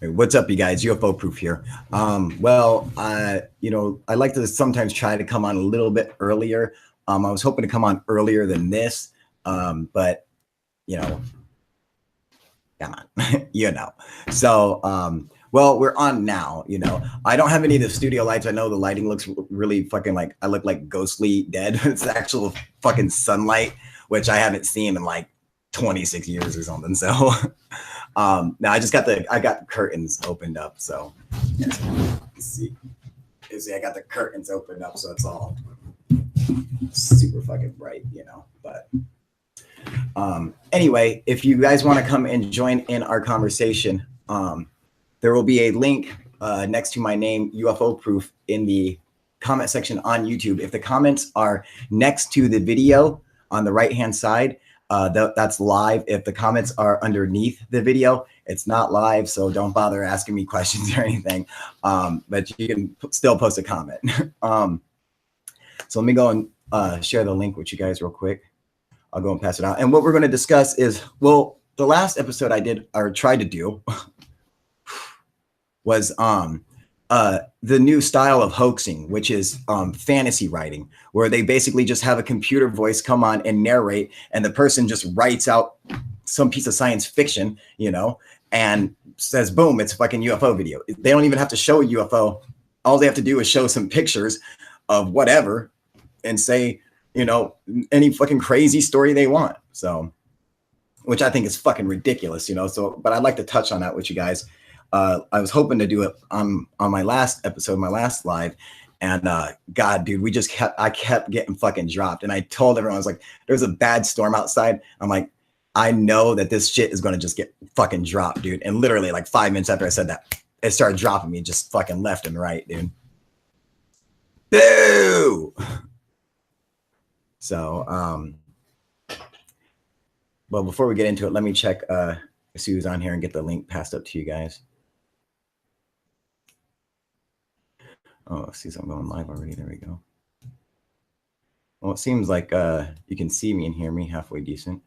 What's up, you guys? UFO Proof here. I like to sometimes try to come on a little bit earlier. I was hoping to come on earlier than this, but come on, So, well, we're on now. I don't have any of the studio lights. I know the lighting looks really fucking like I look like ghostly dead. It's actual fucking sunlight, which I haven't seen in like 26 years or something. So, now I got curtains opened up. So, let's see, I got the curtains opened up, so it's all super fucking bright, but. Anyway, if you guys want to come and join in our conversation, there will be a link next to my name, UFO Proof, in the comment section on YouTube. If the comments are next to the video on the right-hand side, that's live. If the comments are underneath the video, it's not live, so don't bother asking me questions or anything. But you can still post a comment. So let me go and share the link with you guys real quick. I'll go and pass it out. And what we're going to discuss is, well, the last episode I did or tried to do was the new style of hoaxing, which is fantasy writing, where they basically just have a computer voice come on and narrate, and the person just writes out some piece of science fiction, and says, boom, it's a fucking UFO video. They don't even have to show a UFO. All they have to do is show some pictures of whatever and say, any fucking crazy story they want. So, which I think is fucking ridiculous, so, but I'd like to touch on that with you guys. I was hoping to do it on my last episode, my last live. And God, dude, I kept getting fucking dropped. And I told everyone, I was like, there's a bad storm outside. I'm like, I know that this shit is going to just get fucking dropped, dude. And literally like 5 minutes after I said that, it started dropping me just fucking left and right, dude. Boo! So, well, before we get into it, let me check see who's on here and get the link passed up to you guys. Oh, I see something going live already. There we go. Well, it seems like you can see me and hear me halfway decent.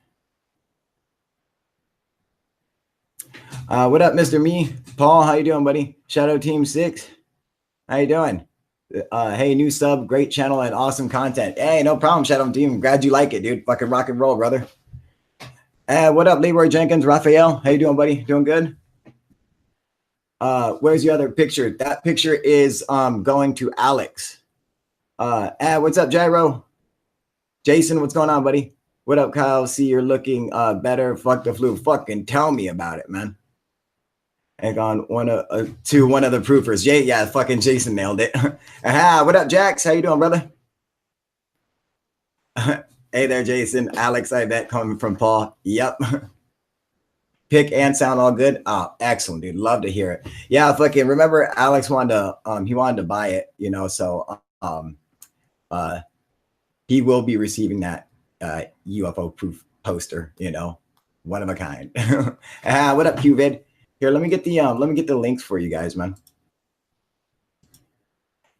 What up, Mr. Me? Paul, how you doing, buddy? Shadow Team 6. How you doing? Hey, new sub, great channel and awesome content. Hey, no problem, Shadow Team. Glad you like it, dude. Fucking rock and roll, brother. What up, Leroy Jenkins, Raphael? How you doing, buddy? Doing good? Where's the other picture? That picture is going to Alex. What's up, Gyro? Jason, what's going on, buddy? What up, Kyle? See, you're looking better. Fuck the flu. Fucking tell me about it, man. And on one of the proofers. Yeah, fucking Jason nailed it. What up, Jax? How you doing, brother? Hey there, Jason. Alex, I bet, coming from Paul. Yep. Pick and sound all good. Oh, excellent, dude. Love to hear it. Yeah, fucking remember Alex wanted to buy it, so he will be receiving that UFO proof poster, one of a kind. What up, Qvid? Here, let me get the links for you guys, man.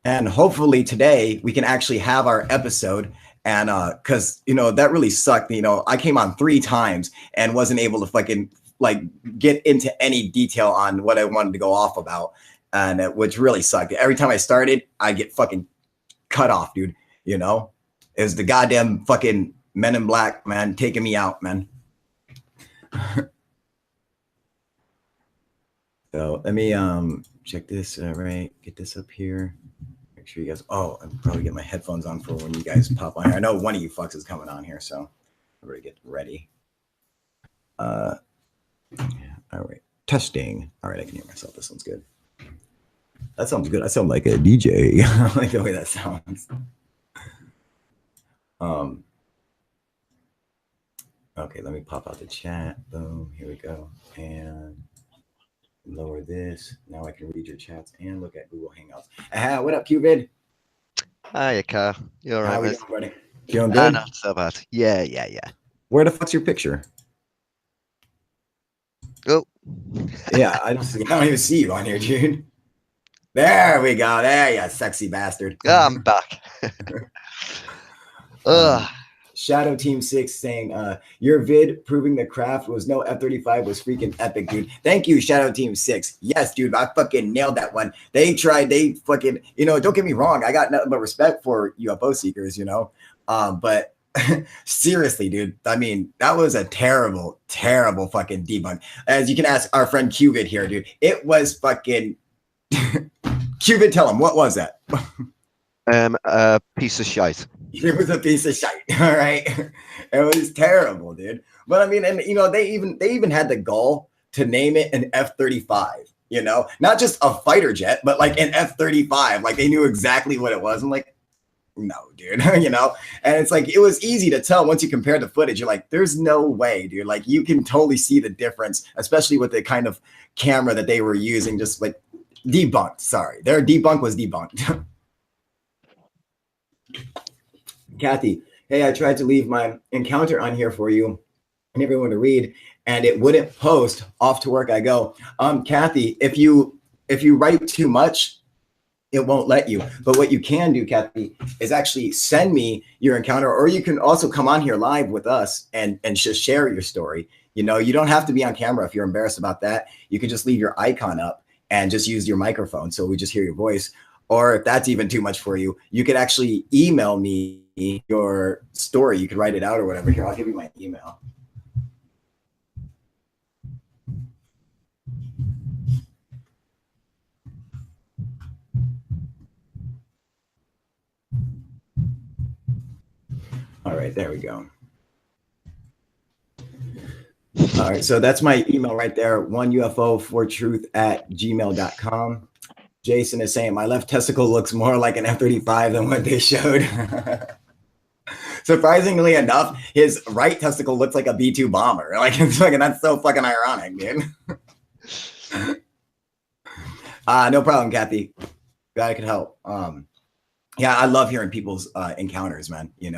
And hopefully today we can actually have our episode. And because that really sucked. I came on 3 times and wasn't able to fucking get into any detail on what I wanted to go off about, and which really sucked. Every time I started, I get fucking cut off, dude. It was the goddamn fucking Men in Black, man, taking me out, man. So let me check this, right? Get this up here. Make sure you guys. Oh, I'll probably get my headphones on for when you guys pop on here. I know one of you fucks is coming on here, so I better get ready. All right, testing. All right, I can hear myself. This sounds good. That sounds good. I sound like a DJ. I like the way that sounds. Okay, let me pop out the chat. Boom. Here we go. And lower this. Now I can read your chats and look at Google Hangouts. What up, Qvid? Hiya, Car. You all right, mate? Buddy? Feeling good? Not so bad. Yeah. Where the fuck's your picture? Oh. Yeah, I don't even see you on here, dude. There we go. There you sexy bastard. I'm back. Shadow Team 6 saying, your vid proving the craft was no F-35 was freaking epic, dude. Thank you, Shadow Team 6. Yes, dude, I fucking nailed that one. They fucking, don't get me wrong. I got nothing but respect for UFO seekers, but seriously, dude, I mean, that was a terrible, terrible fucking debunk. As you can ask our friend Qvid here, dude, it was fucking, Qvid, tell him, what was that? A piece of shite. It was a piece of shite. All right. It was terrible, dude. But I mean, and they even had the gall to name it an F-35, not just a fighter jet, but like an F-35. Like they knew exactly what it was. I'm like, no, dude, and it's like, it was easy to tell once you compare the footage. You're like, there's no way, dude. Like you can totally see the difference, especially with the kind of camera that they were using, just like debunked. Sorry. Their debunk was debunked. Kathy, hey, I tried to leave my encounter on here for you and everyone to read, and it wouldn't post. Off to work I go. Kathy, if you write too much, it won't let you. But what you can do, Kathy, is actually send me your encounter, or you can also come on here live with us and just share your story. You don't have to be on camera if you're embarrassed about that. You can just leave your icon up and just use your microphone so we just hear your voice. Or if that's even too much for you, you could actually email me your story. You could write it out or whatever. Here, I'll give you my email. All right, there we go. All right, so that's my email right there, oneUFO4truth@gmail.com. Jason is saying, my left testicle looks more like an F-35 than what they showed. Surprisingly enough, his right testicle looks like a B-2 bomber. Like, it's fucking, that's so fucking ironic, dude. No problem, Kathy. Glad I could help. Yeah, I love hearing people's encounters, man. And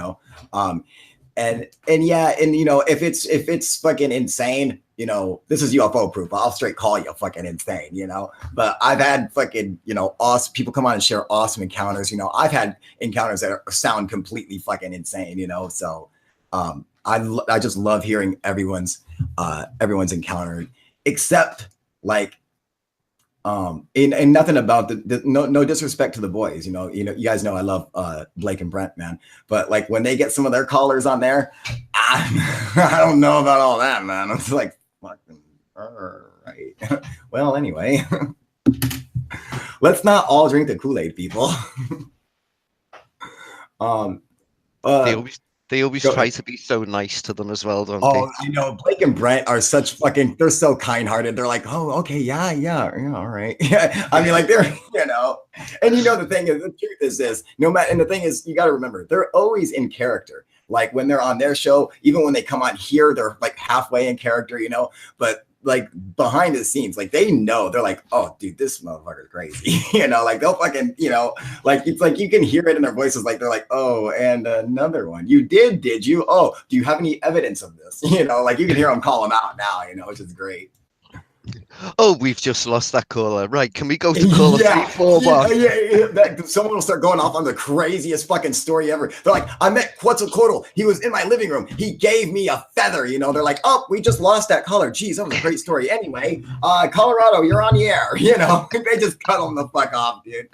yeah, and if it's fucking insane, this is UFO proof. I'll straight call you fucking insane, But I've had fucking, awesome people come on and share awesome encounters. I've had encounters that sound completely fucking insane, So I just love hearing everyone's encounter, except like and nothing about no disrespect to the boys, you guys know I love Blake and Brent, man, but like when they get some of their callers on there, I don't know about all that, man. It's like fucking all right. Well, anyway, let's not all drink the Kool-Aid, people. They always try to be so nice to them as well, don't they? Blake and Brent are such fucking, they're so kind-hearted. They're like, oh, okay, yeah, all right. Yeah, I mean, like, they're, and the thing is, the truth is this, and the thing is, you got to remember, they're always in character. Like when they're on their show, even when they come on here, they're like halfway in character, but like behind the scenes, like they know, they're like, oh dude, this motherfucker's crazy. Like they'll fucking, like it's like you can hear it in their voices, like they're like, oh, and another one. You did you? Oh, do you have any evidence of this? Like you can hear them call them out now, which is great. Oh, we've just lost that caller. Right, can we go to caller 3-4 bar? Yeah. Someone will start going off on the craziest fucking story ever. They're like, I met Quetzalcoatl. He was in my living room. He gave me a feather. They're like, oh, we just lost that caller. Geez, that was a great story. Anyway, Colorado, you're on the air. They just cut them the fuck off, dude.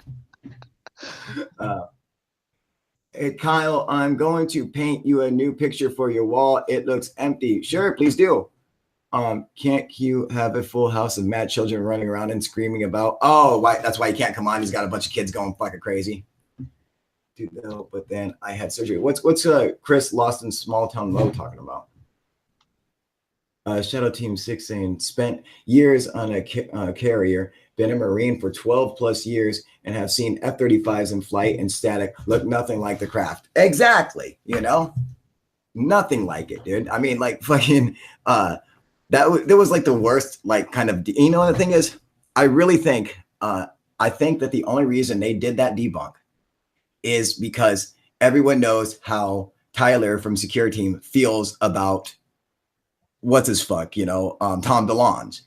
Hey, Kyle, I'm going to paint you a new picture for your wall. It looks empty. Sure, please do. Can't Q have a full house of mad children running around and screaming about, oh, why? That's why he can't come on. He's got a bunch of kids going fucking crazy. Dude, no, but then I had surgery. What's Chris Lost in Small Town Low talking about? Shadow Team 6 saying, spent years on a carrier, been a Marine for 12 plus years, and have seen F-35s in flight and static look nothing like the craft. Exactly, nothing like it, dude. I mean, like fucking, that was like the worst, like kind of, the thing is, I really think, I think that the only reason they did that debunk is because everyone knows how Tyler from Security Team feels about what's his fuck, Tom DeLonge,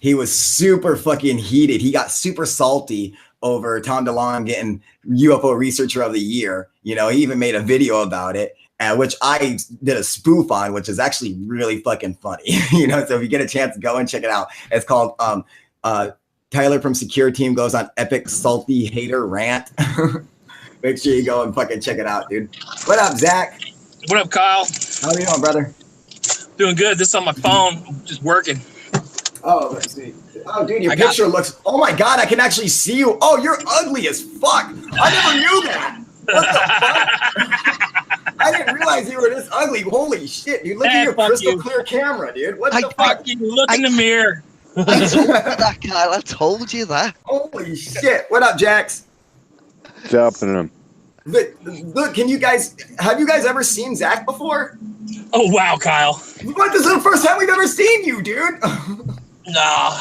he was super fucking heated. He got super salty over Tom DeLonge getting UFO Researcher of the Year. He even made a video about it. which I did a spoof on, which is actually really fucking funny. You know, so if you get a chance, go and check it out. It's called Tyler from Secure Team goes on epic salty hater rant. Make sure you go and fucking check it out, dude. What up, Zach? What up, Kyle? How are you doing, brother? Doing good. This is on my phone, just working. Oh, let's see. Oh, dude, your picture looks. Oh my god, I can actually see you. Oh, you're ugly as fuck. I never knew that. What the fuck? I didn't realize you were this ugly. Holy shit, dude! Look at your crystal clear camera, dude. What the fuck? Look in the mirror. I told you that, Kyle. I told you that. Holy shit! What up, Jax? Stopping him. Look, have you guys ever seen Zach before? Oh wow, Kyle. What? This is the first time we've ever seen you, dude. Nah.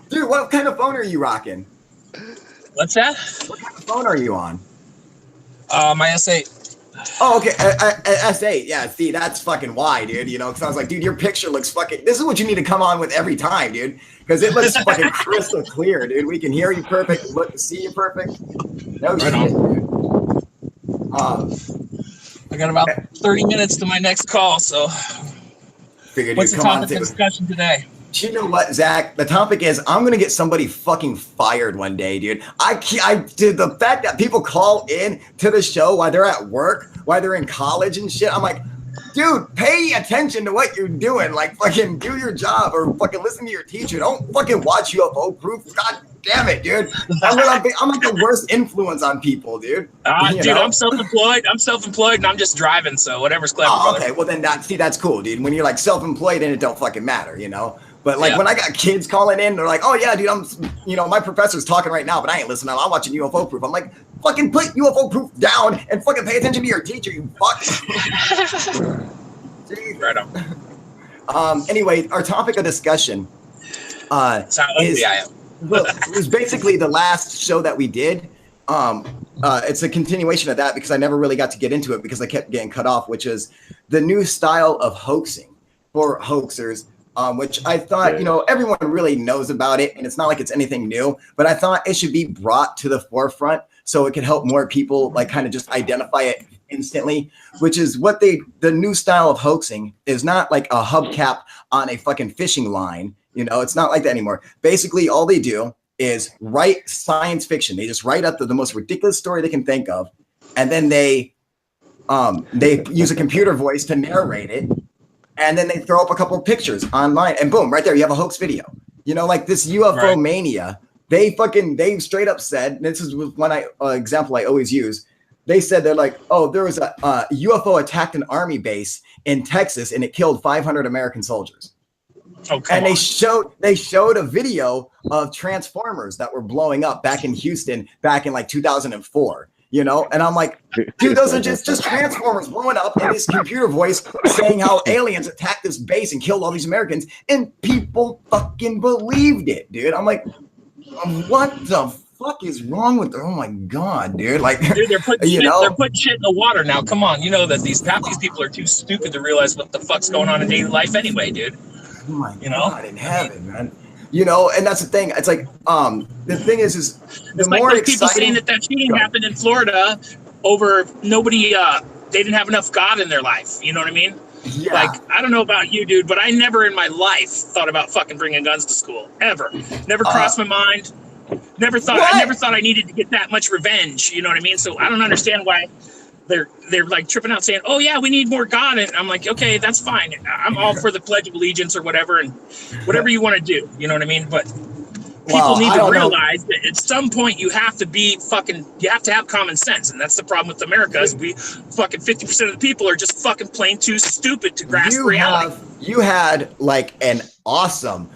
Dude, what kind of phone are you rocking? What's that? What kind of phone are you on? My S8. Oh, okay. S8. Yeah, see, that's fucking why, dude. You know, because I was like, dude, your picture looks fucking. This is what you need to come on with every time, dude. Because it looks fucking crystal clear, dude. We can hear you perfect, look, see you perfect. No shit, dude. I got about 30 minutes to my next call, so. Figured what's you'd the come on topic to of discussion today? You know what, Zach? The topic is I'm gonna get somebody fucking fired one day, dude. Dude, the fact that people call in to the show while they're at work, while they're in college and shit, I'm like, dude, pay attention to what you're doing. Like, fucking do your job or fucking listen to your teacher. Don't fucking watch UFO Proof. God damn it, dude. I'm like the worst influence on people, dude. Dude, I'm self-employed. And I'm just driving, so whatever's clever. Oh, okay, well then that's cool, dude. When you're like self-employed and it don't fucking matter, you know. But like when I got kids calling in, they're like, "Oh yeah, dude, my professor's talking right now, but I ain't listening. I'm watching UFO Proof." I'm like, "Fucking put UFO Proof down and fucking pay attention to your teacher, you fuck." Right on. Anyway, our topic of discussion That's how ugly I am. Well, it was basically the last show that we did. It's a continuation of that because I never really got to get into it because I kept getting cut off, which is the new style of hoaxing for hoaxers. Which I thought, everyone really knows about it and it's not like it's anything new, but I thought it should be brought to the forefront so it could help more people like kind of just identify it instantly, which is what the new style of hoaxing is not like a hubcap on a fucking fishing line. It's not like that anymore. Basically, all they do is write science fiction. They just write up the most ridiculous story they can think of. And then they use a computer voice to narrate it. And then they throw up a couple of pictures online and boom, right there, you have a hoax video. Like this UFO mania, they straight up said, this is one example I always use. They said, they're like, oh, there was a UFO attacked an army base in Texas and it killed 500 American soldiers. Oh, and they showed a video of Transformers that were blowing up back in Houston back in like 2004. And I'm like, dude, those are just Transformers blowing up and this computer voice saying how aliens attacked this base and killed all these Americans, and people fucking believed it, dude. I'm like, what the fuck is wrong with them? Oh my god, dude! Like, dude, they're putting shit in the water now. Come on, you know that half these people are too stupid to realize what the fuck's going on in daily life anyway, dude. Oh my god, in heaven, man. And that's the thing. It's like, the thing is the more like people saying that shooting happened in Florida over nobody. They didn't have enough God in their life. You know what I mean? Yeah. Like, I don't know about you, dude, but I never in my life thought about fucking bringing guns to school. Ever. Never crossed my mind. Never thought. I never thought I needed to get that much revenge. You know what I mean? So I don't understand why they're like tripping out saying, oh yeah, we need more God. And I'm like, okay, that's fine. I'm all for the Pledge of Allegiance or whatever, and whatever you want to do, you know what I mean? But people need to realize that at some point you have to have common sense. And that's the problem with America is we fucking 50% of the people are just fucking plain too stupid to grasp reality. You had like an awesome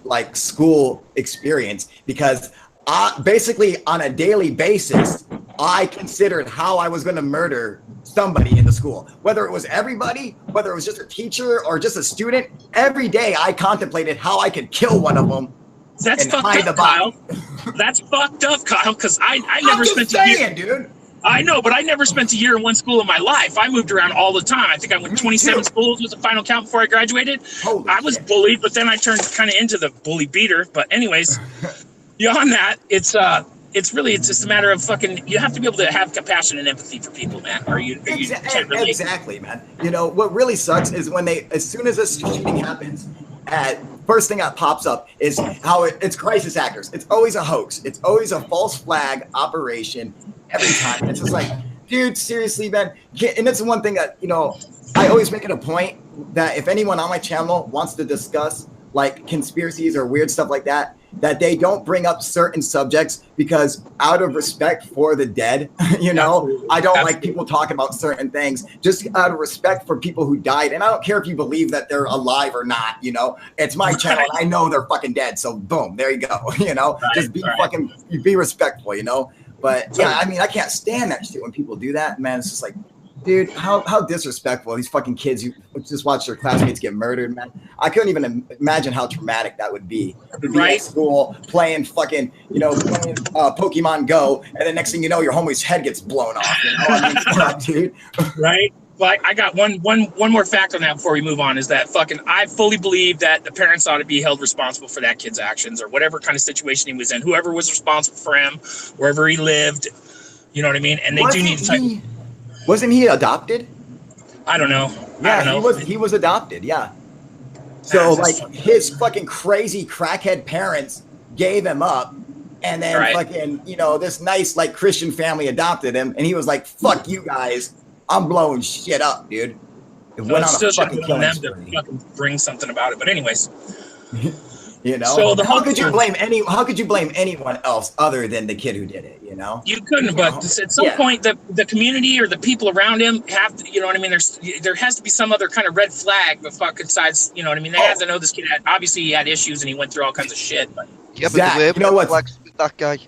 like school experience because basically on a daily basis, I considered how I was going to murder somebody in the school, whether it was everybody, whether it was just a teacher or just a student. Every day I contemplated how I could kill one of them. That's fucked up, Kyle. That's fucked up, Kyle, because I never spent a year. Dude. I know, but I never spent a year in one school in my life. I moved around all the time. I think I went 27 schools was the final count before I graduated. I was bullied, but then I turned kind of into the bully beater. But anyways, beyond that, it's it's just a matter of fucking. You have to be able to have compassion and empathy for people, man. Or you can't relate. Exactly, man. You know what really sucks is when as soon as a shooting happens, first thing that pops up is how it's crisis actors. It's always a hoax. It's always a false flag operation every time. It's just like, dude, seriously, man. And it's the one thing that, you know, I always make it a point that if anyone on my channel wants to discuss like conspiracies or weird stuff like that, that they don't bring up certain subjects, because out of respect for the dead, you know, absolutely. I don't like people talking about certain things just out of respect for people who died. And I don't care if you believe that they're alive or not, you know, it's my channel. I know they're fucking dead. So boom, there you go. You know, just be fucking, be respectful, you know? But yeah, I mean, I can't stand that shit when people do that, man. It's just like, dude, how disrespectful. These fucking kids who just watch their classmates get murdered, man. I couldn't even imagine how traumatic that would be. To be at school playing fucking, you know, playing Pokemon Go, and the next thing you know, your homie's head gets blown off. You know, I mean, fuck, dude. Right. Well, I got one more fact on that before we move on, is that fucking I fully believe that the parents ought to be held responsible for that kid's actions or whatever kind of situation he was in. Whoever was responsible for him, wherever he lived, you know what I mean? And they do need to. Wasn't he adopted? I don't know. Yeah, he was adopted. Yeah. So like his fucking crazy crackhead parents gave him up, and then fucking, you know, this nice like Christian family adopted him, and he was like, "Fuck you guys, I'm blowing shit up, dude." It went on a fucking killing spree. To fucking bring something about it, but anyways. You know, so how could you blame anyone else other than the kid who did it? You know, you couldn't. But at some point, the community or the people around him have to, you know what I mean. There has to be some other kind of red flag besides, you know what I mean. They have to know this kid obviously he had issues and he went through all kinds of shit. But yeah, but Zach, the way red flags with that guy.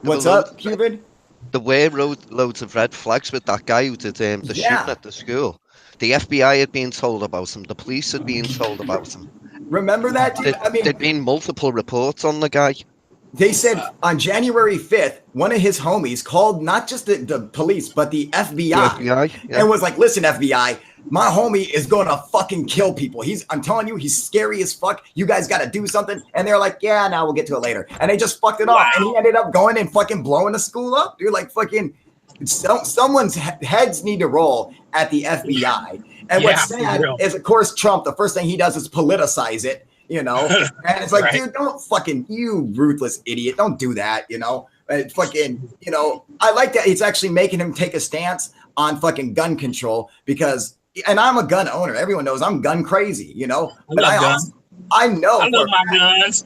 What's up, Cuban? The way loads of red flags with that guy who did the shooting at the school. The FBI had been told about him. The police had been told about him. Remember that, dude? I mean, there'd been multiple reports on the guy. They said on January 5th, one of his homies called not just the police, but the FBI, and was like, "Listen, FBI, my homie is going to fucking kill people. I'm telling you, he's scary as fuck. You guys got to do something." And they're like, "Yeah, now we'll get to it later." And they just fucked it off. And he ended up going and fucking blowing the school up, dude. Like fucking, someone's heads need to roll at the FBI. And what's sad is, of course, Trump, the first thing he does is politicize it, you know? And it's like, dude, don't fucking, you ruthless idiot. Don't do that, you know? Fucking, you know, I like that it's actually making him take a stance on fucking gun control because, and I'm a gun owner. Everyone knows I'm gun crazy, you know? But I know I love my guns.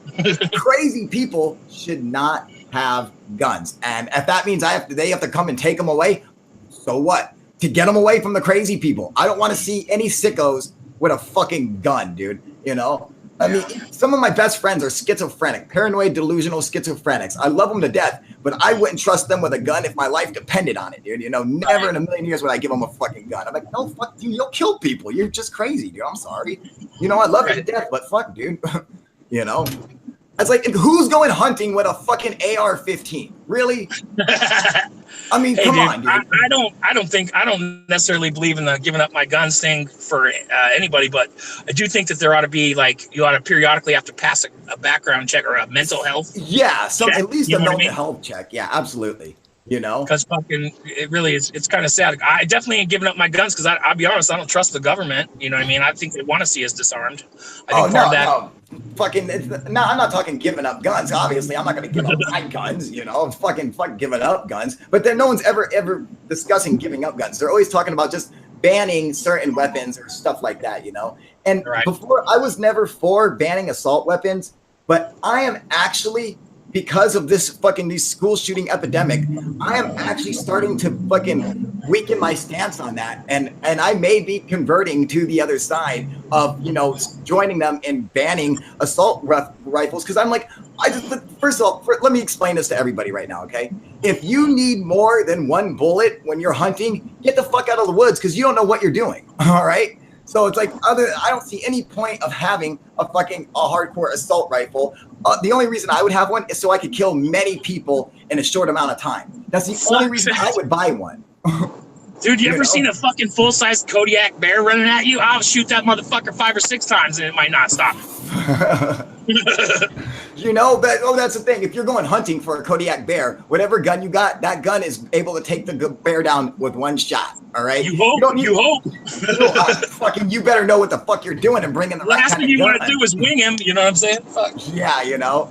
Crazy people should not have guns. And if that means they have to come and take them away, so what? To get them away from the crazy people. I don't want to see any sickos with a fucking gun, dude. You know? I mean, some of my best friends are schizophrenic, paranoid, delusional schizophrenics. I love them to death, but I wouldn't trust them with a gun if my life depended on it, dude. You know, never in a million years would I give them a fucking gun. I'm like, no, fuck you. You'll kill people. You're just crazy, dude. I'm sorry. You know, I love you to death, but fuck, dude. You know? It's like, who's going hunting with a fucking AR-15? Really? I mean, come on, dude. I don't necessarily believe in the giving up my guns thing for anybody, but I do think that there ought to be like, you ought to periodically have to pass a background check or a mental health. Yeah, at least a mental health check. Yeah, absolutely. You know, because fucking, it really is. It's kind of sad. I definitely ain't giving up my guns because I'll be honest, I don't trust the government. You know what I mean? I think they want to see us disarmed. I think no. Fucking no, I'm not talking giving up guns. Obviously, I'm not going to give up my guns. You know, fucking giving up guns. But then no one's ever discussing giving up guns. They're always talking about just banning certain weapons or stuff like that. You know, and before I was never for banning assault weapons, but I am actually, because of this these school shooting epidemic, I am actually starting to fucking weaken my stance on that. And I may be converting to the other side of, you know, joining them in banning assault rifles. Cause I'm like, first of all, let me explain this to everybody right now. Okay. If you need more than one bullet when you're hunting, get the fuck out of the woods. Cause you don't know what you're doing. All right. So it's like, I don't see any point of having a hardcore assault rifle. The only reason I would have one is so I could kill many people in a short amount of time. That's the only reason I would buy one. Dude, you ever seen a fucking full-size Kodiak bear running at you? I'll shoot that motherfucker 5 or 6 times and it might not stop. You know, but that's the thing. If you're going hunting for a Kodiak bear, whatever gun you got, that gun is able to take the bear down with one shot. All right. You hope. You hope. Fucking, you better know what the fuck you're doing and bringing the right Last kind thing you of want to gun. do is wing him. You know what I'm saying? Fuck. Yeah, you know.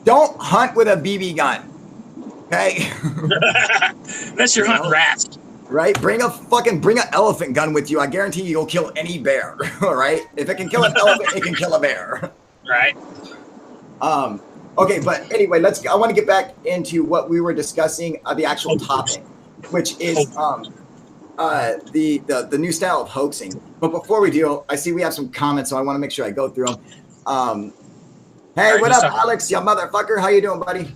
Don't hunt with a BB gun. Okay. Unless you're hunting rats. Right? Bring an elephant gun with you. I guarantee you'll kill any bear. All right. If it can kill an elephant, it can kill a bear. Right. Okay, but anyway, I want to get back into what we were discussing, the actual topic, which is the new style of hoaxing. But before we do, I see we have some comments, so I want to make sure I go through them. Hey, what up, Alex, you motherfucker? How you doing, buddy?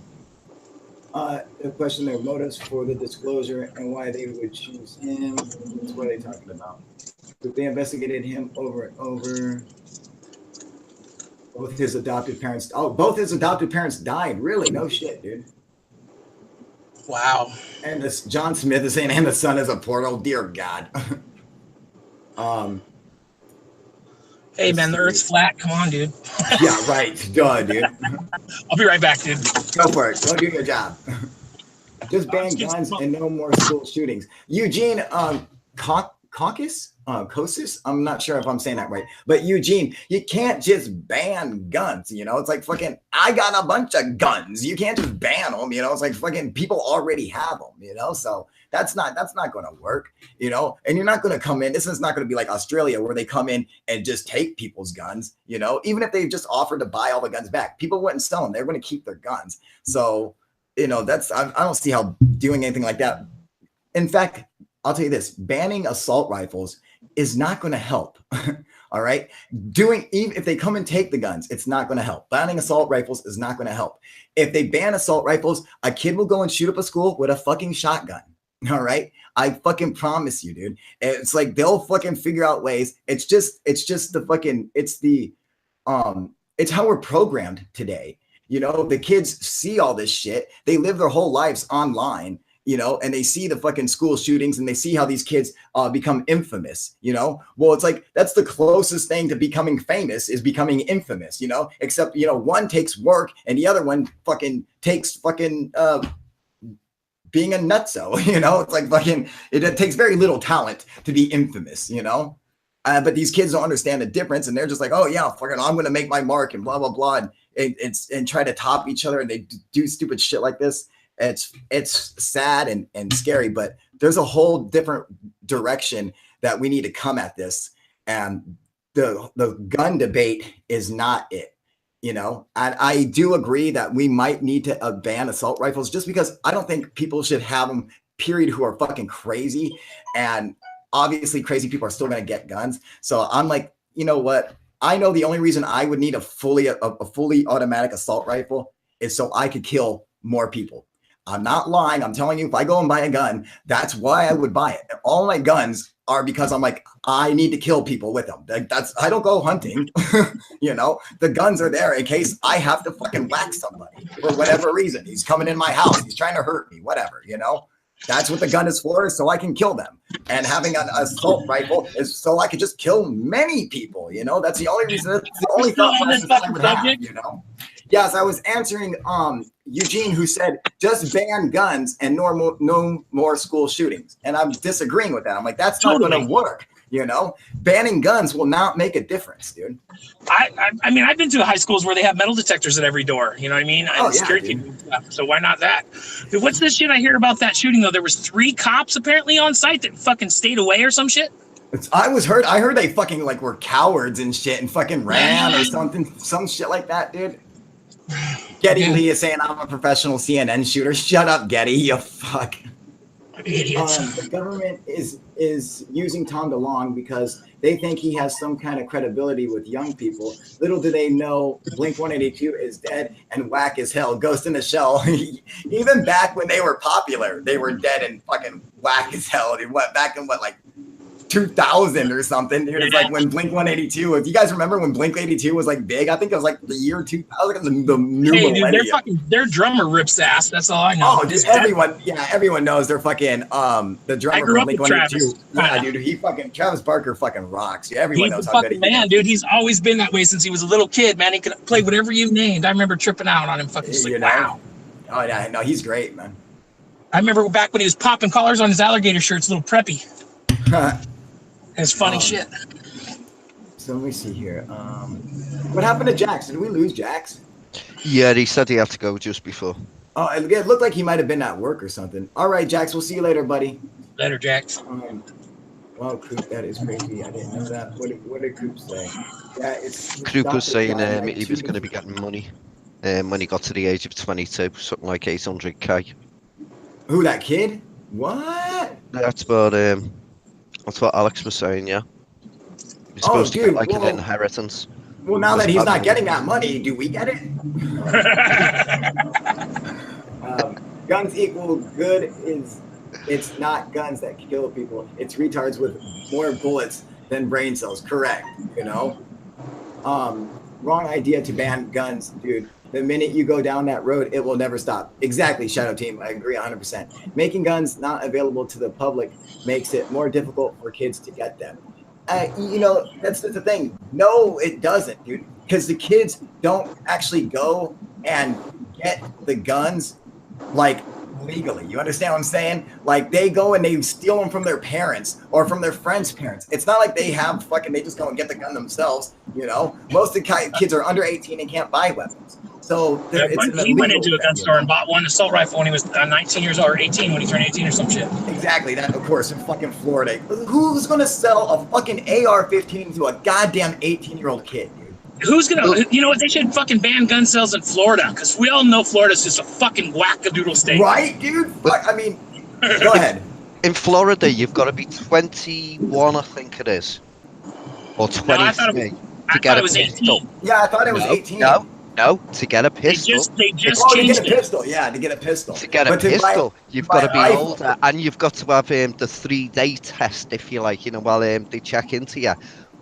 The question, their motives for the disclosure and why they would choose him. What are they talking about? They investigated him over and over. Both his adopted parents died. Really? No shit, dude. Wow. And this John Smith is saying, and the sun is a portal. Dear God. Hey man, the Earth's flat. Come on, dude. Yeah, right. Duh, dude. I'll be right back, dude. Go for it. Go do your job. Just ban guns and no more school shootings. Eugene Kosis? I'm not sure if I'm saying that right. But Eugene, you can't just ban guns, you know? It's like fucking, I got a bunch of guns. You can't just ban them, you know? It's like fucking people already have them, you know? So that's not going to work, you know? And you're not going to come in. This is not going to be like Australia where they come in and just take people's guns, you know? Even if they just offered to buy all the guns back, people wouldn't sell them. They're going to keep their guns. So, you know, I don't see how doing anything like that. In fact, I'll tell you this, banning assault rifles is not going to help. All right. Even if they come and take the guns, it's not going to help. Banning assault rifles is not going to help. If they ban assault rifles, a kid will go and shoot up a school with a fucking shotgun. All right. I fucking promise you, dude. It's like they'll fucking figure out ways. It's how we're programmed today. You know, the kids see all this shit. They live their whole lives online. You know, and they see the fucking school shootings and they see how these kids become infamous, you know? Well, it's like, that's the closest thing to becoming famous is becoming infamous, you know? Except, you know, one takes work and the other one fucking takes fucking being a nutso, you know? It's like fucking, it takes very little talent to be infamous, you know? But these kids don't understand the difference and they're just like, oh yeah, fucking, I'm going to make my mark and blah, blah, blah. And try to top each other and they do stupid shit like this. It's sad and scary, but there's a whole different direction that we need to come at this. And the gun debate is not it, you know? And I do agree that we might need to ban assault rifles just because I don't think people should have them, period, who are fucking crazy. And obviously crazy people are still going to get guns. So I'm like, you know what? I know the only reason I would need a fully automatic assault rifle is so I could kill more people. I'm not lying. I'm telling you, if I go and buy a gun, that's why I would buy it. And all my guns are because I'm like, I need to kill people with them. I don't go hunting. You know, the guns are there in case I have to fucking whack somebody for whatever reason. He's coming in my house. He's trying to hurt me, whatever, you know. That's what the gun is for, so I can kill them. And having an assault rifle is so I can just kill many people, you know. That's the only reason. That's the only thought process I would have, you know. Yes, I was answering Eugene, who said just ban guns and no more school shootings. And I'm disagreeing with that. I'm like, that's not going to work. You know, banning guns will not make a difference, dude. I mean, I've been to high schools where they have metal detectors at every door. You know what I mean? Oh, security people. So why not that? Dude, what's this shit I hear about that shooting though? There was 3 cops apparently on site that fucking stayed away or some shit. I heard they fucking like were cowards and shit and fucking ran or something, some shit like that, dude. Getty Lee is saying I'm a professional CNN shooter. Shut up, Getty. You fuck. Idiots. The government is using Tom DeLonge because they think he has some kind of credibility with young people. Little do they know Blink-182 is dead and whack as hell. Ghost in the Shell. Even back when they were popular, they were dead and fucking whack as hell. Back in like 2000 or something, dude. It's like when Blink 182. If you guys remember when Blink 182 was like big, I think it was like the year 2000, the new millennium. Their drummer rips ass. That's all I know. Oh, dude, everyone knows they're fucking the drummer from Blink 182. Yeah, dude, Travis Barker fucking rocks. Yeah, everyone knows how good he is. Man, dude, he's always been that way since he was a little kid, man. He could play whatever you named. I remember tripping out on him, fucking just like, wow. Oh yeah, no, he's great, man. I remember back when he was popping collars on his alligator shirts, little preppy. It's funny shit. So let me see here. What happened to Jax? Did we lose Jax? Yeah, he said he had to go just before. Oh, it looked like he might have been at work or something. All right, Jax, we'll see you later, buddy. Later, Jax. Wow, Coop, that is crazy. I didn't know that. What did Coop say? Yeah, Coop was saying he was going to be getting money when he got to the age of 22, something like 800k. Who, that kid? What? That's what Alex was saying, yeah. He's supposed to get like an inheritance. Well, now that he's not getting that money, do we get it? Guns equal good it's not guns that kill people. It's retards with more bullets than brain cells. Correct, you know? Wrong idea to ban guns, dude. The minute you go down that road, it will never stop. Exactly, Shadow Team. I agree 100%. Making guns not available to the public makes it more difficult for kids to get them. You know, that's the thing. No, it doesn't, dude. Because the kids don't actually go and get the guns, like, legally. You understand what I'm saying? Like, they go and they steal them from their parents or from their friends' parents. It's not like they just go and get the gun themselves, you know? Most of the kids are under 18 and can't buy weapons. So he went into a gun store and bought one assault rifle when he was 19 years old, or 18 when he turned 18 or some shit. Exactly. That, of course, in fucking Florida. Who's going to sell a fucking AR-15 to a goddamn 18-year-old kid, dude? Who's going to, you know what, they should fucking ban gun sales in Florida, because we all know Florida's just a fucking wackadoodle state. Right, dude? I mean, go ahead. In Florida, you've got to be 21, I think it is. Or 23 to get a pistol. 18. Yeah, I thought it was 18. No, to get a pistol. They just changed to get a pistol. Yeah, to get a pistol. To get a pistol, you've got to be older, and you've got to have the 3-day test, if you like, you know, while they check into you.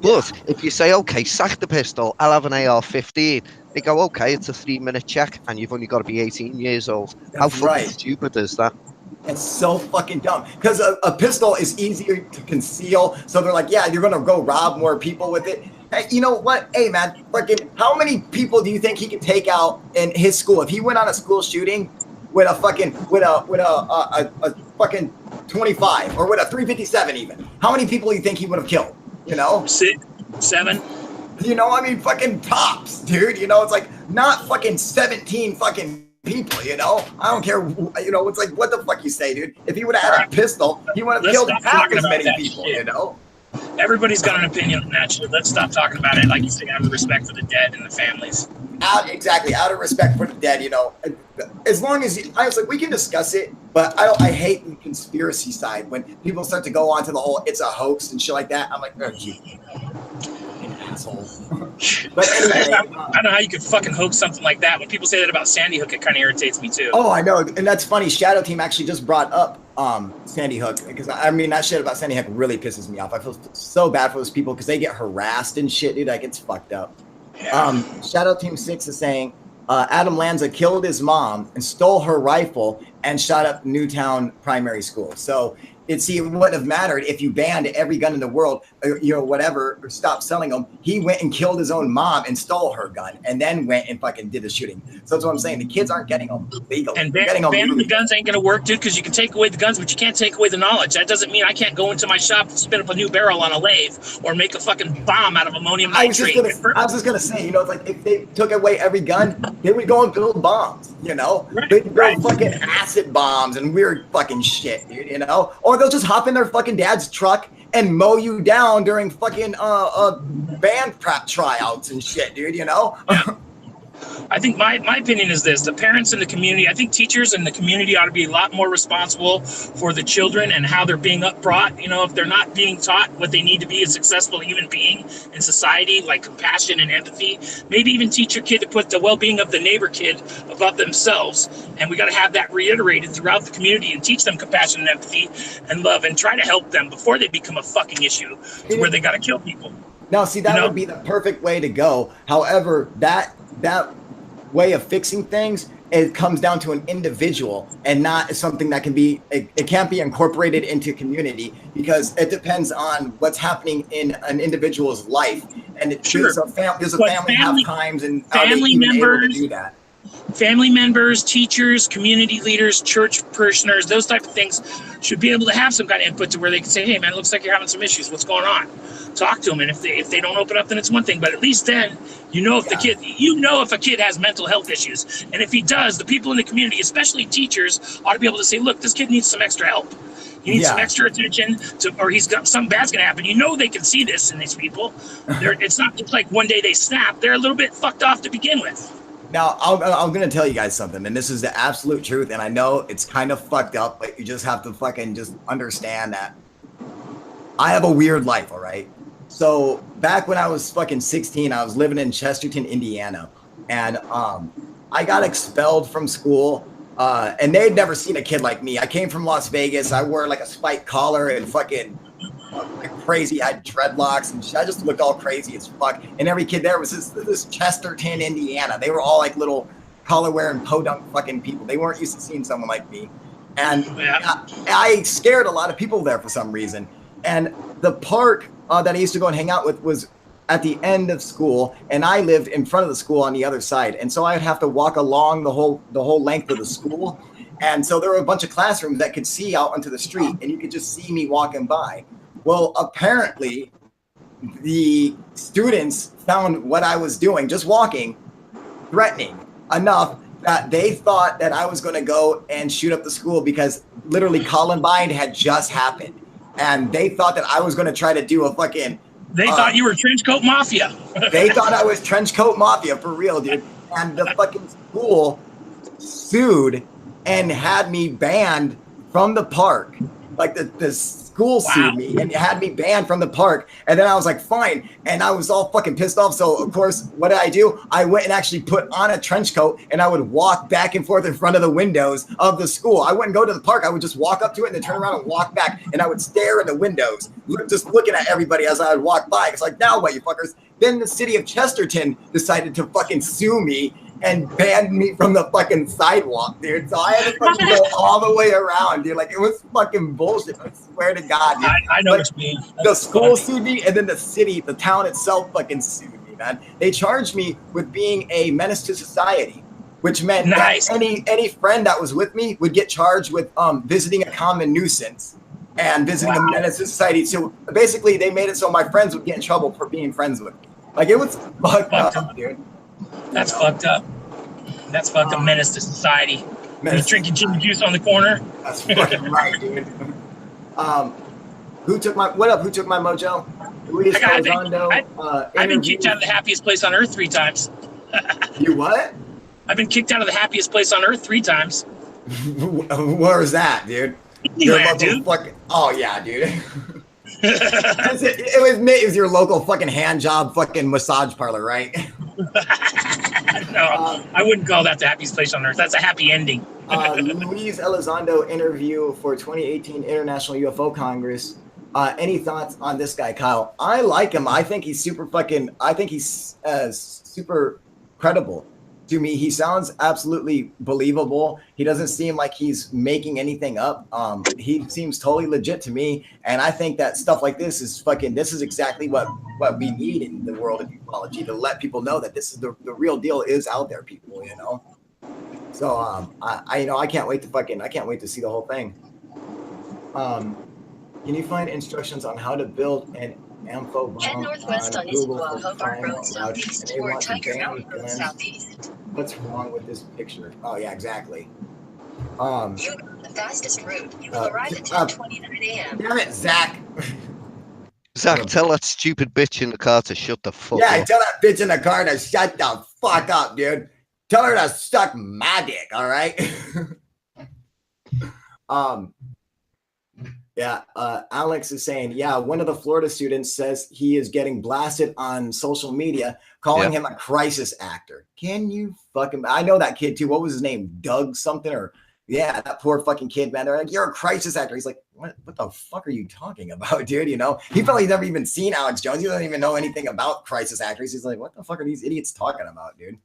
But if you say, okay, sack the pistol, I'll have an AR-15, they go, okay, it's a 3-minute check, and you've only got to be 18 years old. How fucking stupid is that? It's so fucking dumb. Because a pistol is easier to conceal, so they're like, yeah, you're going to go rob more people with it. Hey, you know what? Hey, man, fucking, how many people do you think he could take out in his school? If he went on a school shooting with a fucking, a fucking 25 or with a 357 even, how many people do you think he would have killed? You know? 6, 7. You know, I mean, fucking tops, dude. You know, it's like not fucking 17 fucking people, you know? I don't care, you know, it's like, what the fuck you say, dude? If he would have had a pistol, he would have killed half as many people, you know? Everybody's got an opinion on that shit. Let's stop talking about it. Like you said, out of respect for the dead and the families. Exactly, out of respect for the dead, you know. As long as I was like, we can discuss it, but I hate the conspiracy side when people start to go on to the whole it's a hoax and shit like that. I'm like, oh, gee, asshole. But anyway, I don't know how you could fucking hoax something like that. When people say that about Sandy Hook, it kind of irritates me too. Oh, I know, and that's funny. Shadow Team actually just brought up Sandy Hook, because I mean that shit about Sandy Hook really pisses me off. I feel so bad for those people because they get harassed and shit, dude. Like, it's fucked up. Yeah. Shadow Team 6 is saying Adam Lanza killed his mom and stole her rifle and shot up Newtown Primary School. So it wouldn't have mattered if you banned every gun in the world, or, you know, whatever, or stopped selling them. He went and killed his own mom and stole her gun, and then went and fucking did the shooting. So that's what I'm saying. The kids aren't getting them legally. And banning the guns ain't gonna work, dude, because you can take away the guns, but you can't take away the knowledge. That doesn't mean I can't go into my shop and spin up a new barrel on a lathe or make a fucking bomb out of ammonium nitrate. I was just gonna say, you know, it's like if they took away every gun, they would go and build bombs, you know? They'd build fucking acid bombs and weird fucking shit, dude, you know? Or they'll just hop in their fucking dad's truck and mow you down during fucking band prep tryouts and shit, dude, you know? I think my opinion is this: the parents in the community, I think teachers in the community ought to be a lot more responsible for the children and how they're being brought. You know, if they're not being taught what they need to be a successful human being in society, like compassion and empathy, maybe even teach your kid to put the well-being of the neighbor kid above themselves. And we got to have that reiterated throughout the community and teach them compassion and empathy and love, and try to help them before they become a fucking issue to where they got to kill people. Now, see, that would be the perfect way to go. However, that way of fixing things, it comes down to an individual and not something that can be, it can't be incorporated into community, because it depends on what's happening in an individual's life. And there's a family half times, and family members able to do that. Family members, teachers, community leaders, church parishioners, those type of things should be able to have some kind of input to where they can say, hey man, it looks like you're having some issues. What's going on? Talk to them. And if they don't open up, then it's one thing. But at least then, if the kid, if a kid has mental health issues. And if he does, the people in the community, especially teachers, ought to be able to say, look, this kid needs some extra help. He needs some extra attention, or he's got something bad's going to happen. They can see this in these people. It's not just like one day they snap. They're a little bit fucked off to begin with. Now, I'm going to tell you guys something, and this is the absolute truth, and I know it's kind of fucked up, but you just have to fucking just understand that I have a weird life, all right? So back when I was fucking 16, I was living in Chesterton, Indiana, and I got expelled from school, and they'd never seen a kid like me. I came from Las Vegas. I wore like a spiked collar and fucking crazy. I had dreadlocks and shit. I just looked all crazy as fuck. And every kid there was this Chesterton, Indiana. They were all like little collar wearing podunk fucking people. They weren't used to seeing someone like me. And I scared a lot of people there for some reason. And the park that I used to go and hang out with was at the end of school, and I lived in front of the school on the other side. And so I'd have to walk along the whole length of the school. And so there were a bunch of classrooms that could see out onto the street, and you could just see me walking by. Well, apparently the students found what I was doing, just walking, threatening enough that they thought that I was going to go and shoot up the school, because literally Columbine had just happened. And they thought that I was going to try to do a fucking... They thought you were Trenchcoat Mafia. They thought I was Trenchcoat Mafia, for real, dude. And the fucking school sued and had me banned from the park. Like the school sued me and had me banned from the park. And then I was like, fine. And I was all fucking pissed off. So of course, what did I do? I went and actually put on a trench coat, and I would walk back and forth in front of the windows of the school. I wouldn't go to the park. I would just walk up to it and then turn around and walk back. And I would stare in the windows, just looking at everybody as I would walk by. It's like, now what, you fuckers? Then the city of Chesterton decided to fucking sue me and banned me from the fucking sidewalk, dude. So I had to fucking go all the way around, dude. Like, it was fucking bullshit. I swear to God, dude. I know what you mean. The school sued me, and then the city, the town itself fucking sued me, man. They charged me with being a menace to society, which meant that any friend that was with me would get charged with visiting a common nuisance and visiting a menace to society. So basically, they made it so my friends would get in trouble for being friends with me. Like, it was fucked up, dude. That's fucked up. That's fucking menace to society. You're drinking gin juice on the corner. That's fucking right, dude. Who took my mojo? I've been kicked out of the happiest place on earth 3 times. You what? I've been kicked out of the happiest place on earth 3 times. Where was that, dude? Dude. Oh yeah, dude. It was your local fucking hand job fucking massage parlor, right? No, I wouldn't call that the happiest place on earth. That's a happy ending. Luis Elizondo interview for 2018 International UFO Congress. Any thoughts on this guy, Kyle? I like him. I think he's super credible to me. He sounds absolutely believable. He doesn't seem like he's making anything up. He seems totally legit to me. And I think that stuff like this is exactly what we need in the world of ufology, to let people know that this is the real deal is out there, people, you know? So I can't wait to see the whole thing. Can you find instructions on how to build an ampho bomb? Head northwest on Issaquah Hobart Road southeast toward Tiger Mountain Road southeast. What's wrong with this picture? Oh yeah, exactly. You go the fastest route. You will arrive at 10:29 a.m. Damn it, Zach. Zach, tell that stupid bitch in the car to shut the fuck up. Yeah, tell that bitch in the car to shut the fuck up, dude. Tell her to suck my dick, all right? Yeah, Alex is saying, yeah, one of the Florida students says he is getting blasted on social media, calling him a crisis actor. Can you fucking, I know that kid too. What was his name? Doug something or, yeah, that poor fucking kid, man. They're like, you're a crisis actor. He's like, what the fuck are you talking about, dude? You know, he probably never even seen Alex Jones. He doesn't even know anything about crisis actors. He's like, what the fuck are these idiots talking about, dude?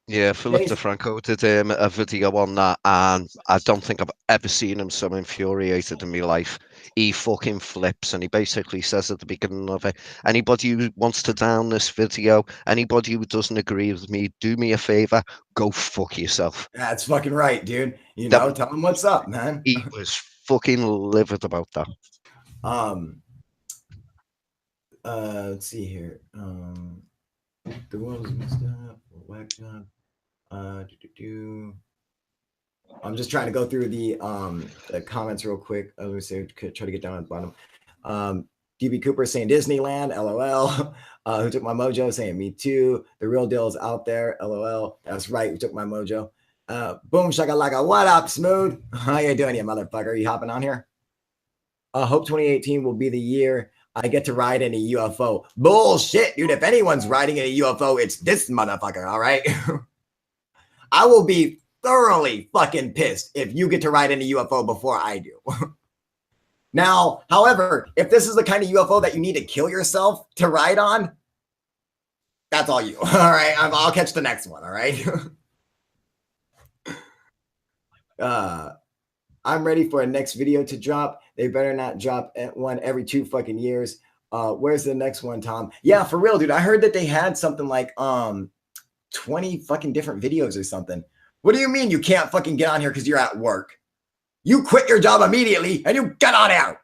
Yeah, Philip DeFranco did a video on that, and I don't think I've ever seen him so infuriated in my life. He fucking flips, and he basically says at the beginning of it, anybody who wants to down this video, anybody who doesn't agree with me, do me a favor, go fuck yourself. That's fucking right, dude. You know, tell him what's up, man. He was fucking livid about that. Let's see here. The world is messed up. Whacked up. I'm just trying to go through the comments real quick. Let me say, try to get down at the bottom. DB Cooper saying Disneyland, LOL. Who took my mojo? Saying me too. The real deal is out there, LOL. That's right. Who took my mojo? Boom shakalaka. What up, Smooth? How you doing, you motherfucker? Are you hopping on here? Hope 2018 will be the year I get to ride in a UFO. Bullshit, dude. If anyone's riding in a UFO, it's this motherfucker, all right? I will be thoroughly fucking pissed if you get to ride in a UFO before I do. Now, however, if this is the kind of UFO that you need to kill yourself to ride on, that's all you. All right, I'll catch the next one, all right? I'm ready for a next video to drop. They better not drop one every 2 fucking years. Where's the next one, Tom? Yeah, for real, dude. I heard that they had something like 20 fucking different videos or something. What do you mean you can't fucking get on here because you're at work? You quit your job immediately and you get on out.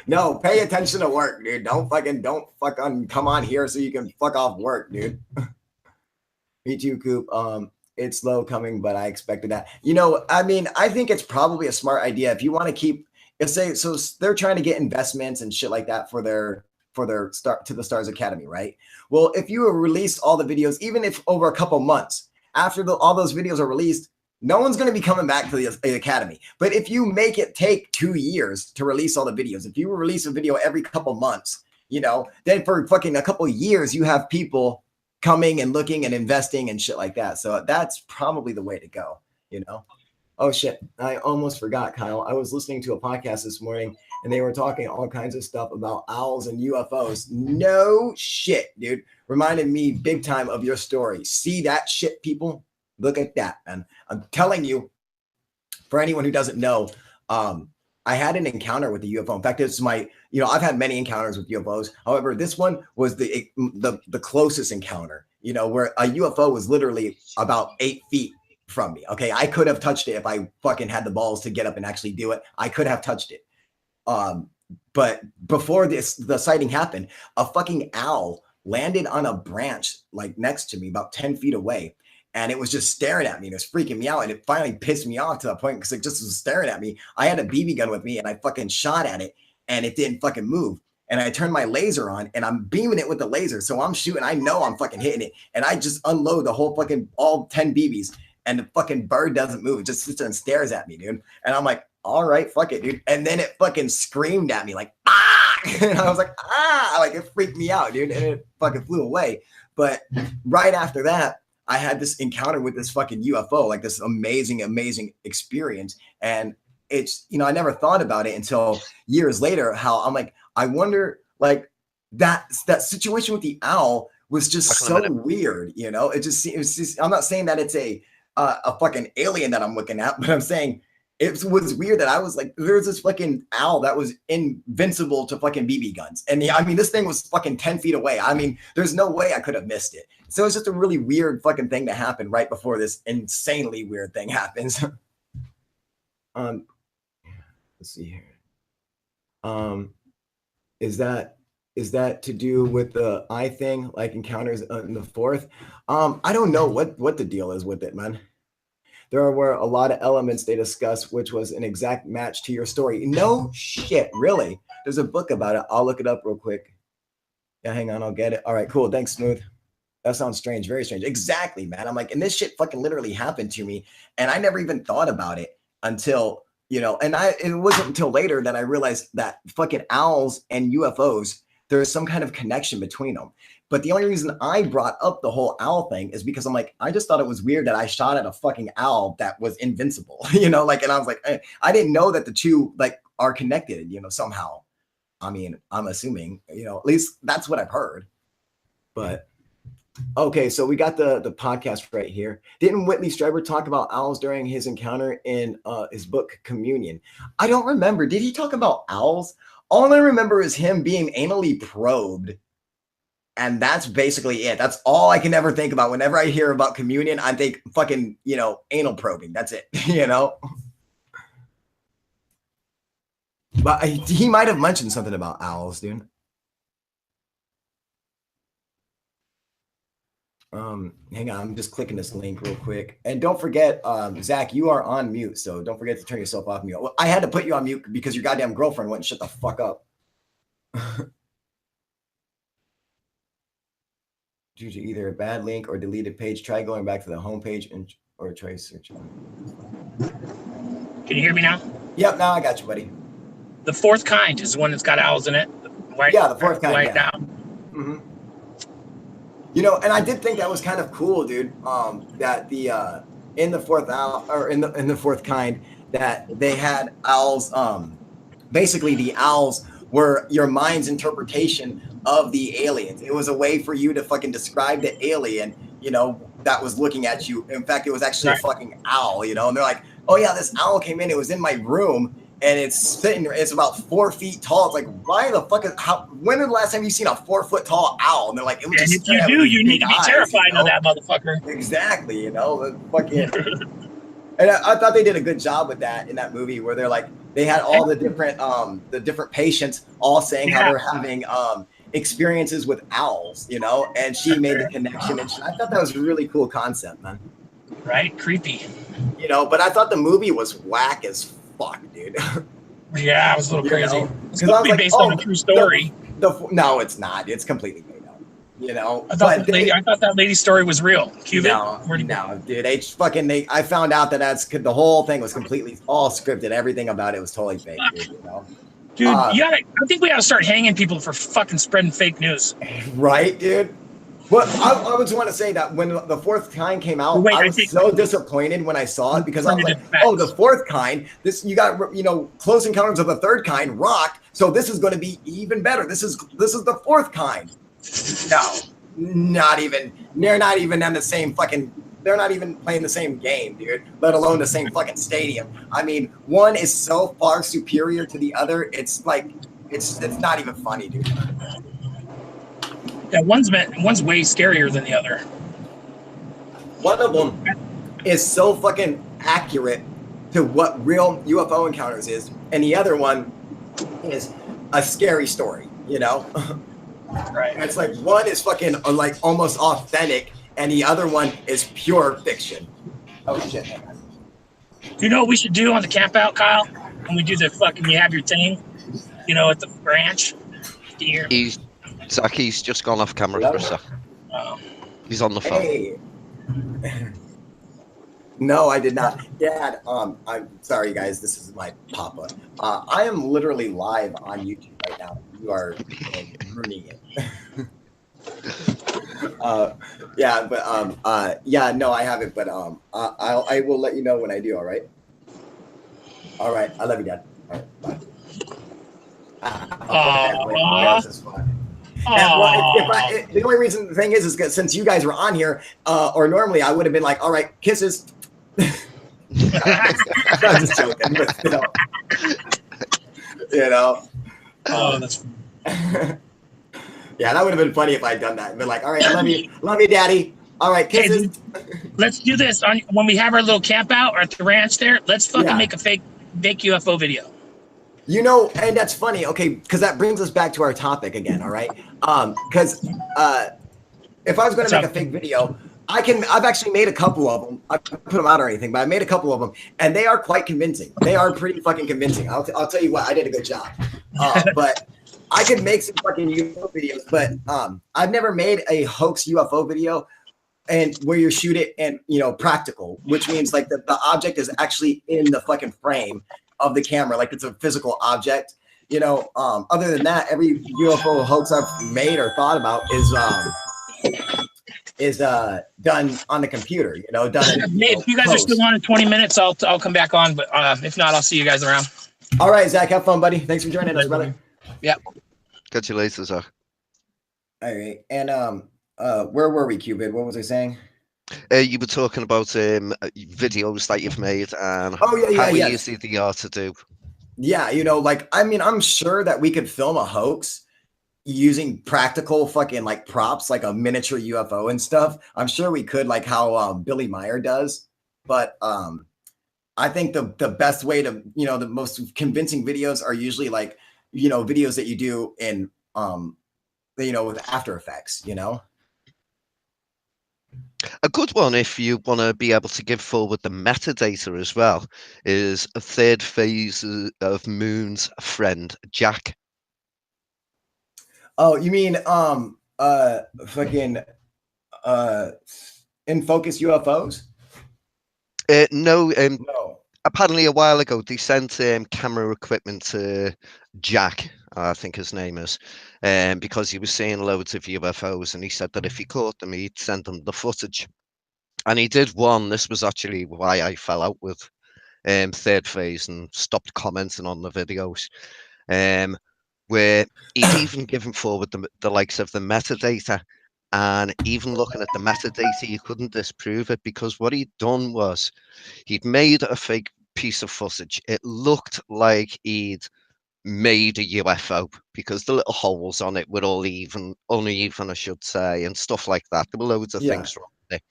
No, pay attention to work, dude. Don't fucking come on here so you can fuck off work, dude. Me too, Coop. It's slow coming, but I expected that. You know, I mean, I think it's probably a smart idea if you want to keep, so they're trying to get investments and shit like that for their start to the Stars Academy, right? Well, if you release all the videos, even if over a couple months after all those videos are released, no one's going to be coming back to the Academy. But if you make it take 2 years to release all the videos, if you release a video every couple months, you know, then for fucking a couple years, you have people coming and looking and investing and shit like that. So that's probably the way to go, you know? Oh shit, I almost forgot, Kyle. I was listening to a podcast this morning and they were talking all kinds of stuff about owls and UFOs. No shit, dude. Reminded me big time of your story. See that shit, people? Look at that, man. I'm telling you, for anyone who doesn't know, I had an encounter with a UFO. In fact, it's my, you know, I've had many encounters with UFOs. However, this one was the closest encounter, you know, where a UFO was literally about 8 feet from me. Okay. I could have touched it if I fucking had the balls to get up and actually do it. I could have touched it. But before the sighting happened, a fucking owl landed on a branch like next to me about 10 feet away. And it was just staring at me. It was freaking me out. And it finally pissed me off to the point because it just was staring at me. I had a BB gun with me and I fucking shot at it and it didn't fucking move. And I turned my laser on and I'm beaming it with the laser. So I'm shooting. I know I'm fucking hitting it. And I just unload the whole fucking, all 10 BBs. And the fucking bird doesn't move. It just sits there and stares at me, dude. And I'm like, all right, fuck it, dude. And then it fucking screamed at me like, ah! And I was like, ah! Like it freaked me out, dude. And it fucking flew away. But right after that, I had this encounter with this fucking UFO, like this amazing, amazing experience. And it's, you know, I never thought about it until years later, how I'm like, I wonder, like that situation with the owl was just so weird, you know? It was just, I'm not saying that it's a fucking alien that I'm looking at, but I'm saying it was weird that I was like, there's this fucking owl that was invincible to fucking BB guns. And I mean, this thing was fucking 10 feet away. I mean, there's no way I could have missed it. So it's just a really weird fucking thing to happen right before this insanely weird thing happens. Let's see here. Is that to do with the eye thing, like encounters in the fourth? I don't know what the deal is with it, man. There were a lot of elements they discussed, which was an exact match to your story. No shit, really. There's a book about it. I'll look it up real quick. Yeah, hang on, I'll get it. All right, cool. Thanks, Smooth. That sounds strange, very strange. Exactly, man. I'm like, and this shit fucking literally happened to me, and I never even thought about it until, you know, and it wasn't until later that I realized that fucking owls and UFOs, there's some kind of connection between them. But the only reason I brought up the whole owl thing is because I'm like, I just thought it was weird that I shot at a fucking owl that was invincible, you know, like, and I was like, I didn't know that the two like are connected, you know, somehow. I mean, I'm assuming, you know, at least that's what I've heard. But okay, so we got the podcast right here. Didn't Whitley Strieber talk about owls during his encounter in his book Communion? I don't remember. Did he talk about owls? All I remember is him being anally probed. And that's basically it. That's all I can ever think about. Whenever I hear about Communion, I think fucking, you know, anal probing. That's it, you know? But he might have mentioned something about owls, dude. Hang on, I'm just clicking this link real quick. And don't forget, Zach, you are on mute, so don't forget to turn yourself off mute. Well, I had to put you on mute because your goddamn girlfriend wouldn't shut the fuck up. Due to either a bad link or deleted page, try going back to the homepage or try searching. Can you hear me now? Yep, now I got you, buddy. The fourth kind is the one that's got owls in it. Yeah, the fourth kind. White owl. Mm-hmm. You know, and I did think that was kind of cool, dude. That the in the fourth owl or in the fourth kind that they had owls. Basically, the owls were your mind's interpretation of the aliens. It was a way for you to fucking describe the alien, you know, that was looking at you. In fact, it was actually a fucking owl, you know. And they're like, "Oh yeah, this owl came in. It was in my room." And it's sitting there, it's about 4 feet tall. It's like, why the fuck when was the last time you seen a 4 foot tall owl? And they're like, it was just, if you do, you need to be terrified of that motherfucker. Exactly, you know, fucking. And I thought they did a good job with that in that movie where they're like, they had all the different patients all saying how they're having experiences with owls, you know, and she made the connection. And I thought that was a really cool concept, man. Right? Creepy. You know, but I thought the movie was whack as fuck, dude. Yeah, it was a little crazy. Know? It's supposed to be based on a true story. No, it's not. It's completely made up. You know, I thought that lady's story was real. Cuban. No, dude. I found out that the whole thing was completely all scripted. Everything about it was totally fake, dude. You know? Dude, I think we ought to start hanging people for fucking spreading fake news. Right, dude. Well, I just want to say that when the fourth kind came out, I was so disappointed when I saw it because I was like, oh, the fourth kind, this, you got, you know, Close Encounters of the Third Kind rocked. So this is going to be even better. This is the fourth kind. No, not even. They're not even on the same fucking, they're not even playing the same game, dude, let alone the same fucking stadium. I mean, one is so far superior to the other. It's like, it's not even funny, dude. Yeah, one's way scarier than the other. One of them is so fucking accurate to what real UFO encounters is, and the other one is a scary story, you know? Right. And it's like one is fucking like almost authentic, and the other one is pure fiction. Oh shit. You know what we should do on the camp out, Kyle? When we do the fucking, you have your thing, you know, at the ranch. He's just gone off camera for a sec. He's on the phone. Hey. No, I did not. Dad, I'm sorry, guys. This is my papa. I am literally live on YouTube right now. You are ruining it. Yeah, but yeah, no, I haven't. But I will let you know when I do. All right. All right. I love you, Dad. All right. Bye. This is fun. The only reason the thing is because since you guys were on here, or normally I would have been like, all right, kisses. I'm just joking, but you know. Oh, that's yeah, that would have been funny if I'd done that and been like, all right, I love you, Daddy. All right, kisses. Hey, let's do this when we have our little camp out or at the ranch there. Let's fucking make a fake UFO video. You know, and that's funny, okay, because that brings us back to our topic again, all right? Because if I was going to make a fake video, I've actually made a couple of them. I didn't put them out or anything, but I made a couple of them, and they are quite convincing. They are pretty fucking convincing. I'll tell you what, I did a good job. But I could make some fucking UFO videos, but I've never made a hoax UFO video and where you shoot it and practical, which means like the object is actually in the fucking frame of the camera, like it's a physical object. Other than that, every UFO hoax I've made or thought about is done on the computer, done if you guys are still on in 20 minutes, I'll come back on, but if not, I'll see you guys around. All right, Zach, have fun, buddy. Thanks for joining us, brother. Yeah. Catch you later, Zach. All right. And where were we, Cupid? What was I saying? You were talking about videos that you've made and how easy they are to do. Yeah, I'm sure that we could film a hoax using practical fucking like props, like a miniature UFO and stuff. I'm sure we could, like how Billy Meyer does. But I think the best way to, the most convincing videos are usually like, videos that you do in, with After Effects, A good one, if you want to be able to give forward the metadata as well, is a third phase of Moon's friend, Jack. Oh, you mean fucking in focus UFOs? No. No. Apparently, a while ago, they sent camera equipment to Jack, I think his name is, because he was seeing loads of UFOs, and he said that if he caught them, he'd send them the footage. And he did one. This was actually why I fell out with third phase and stopped commenting on the videos, where he'd even given forward the likes of the metadata. And even looking at the metadata, you couldn't disprove it, because what he'd done was he'd made a fake piece of footage. It looked like he'd made a UFO because the little holes on it were all uneven, I should say, and stuff like that. There were loads of things wrong with it.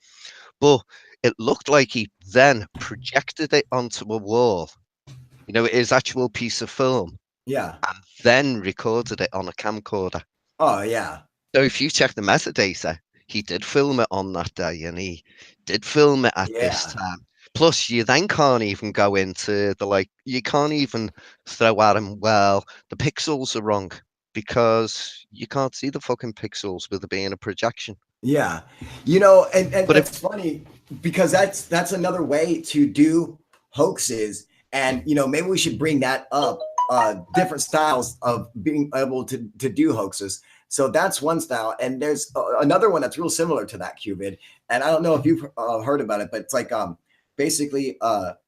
But it looked like he then projected it onto a wall, his actual piece of film. Yeah. And then recorded it on a camcorder. Oh, yeah. So if you check the metadata, he did film it on that day, and he did film it at this time. Plus, you then can't even go into you can't even throw at him, well, the pixels are wrong, because you can't see the fucking pixels with it being a projection. Yeah. And but it's funny because that's another way to do hoaxes. And, maybe we should bring that up, different styles of being able to do hoaxes. So that's one style. And there's another one that's real similar to that, Cupid. And I don't know if you've heard about it, but it's like basically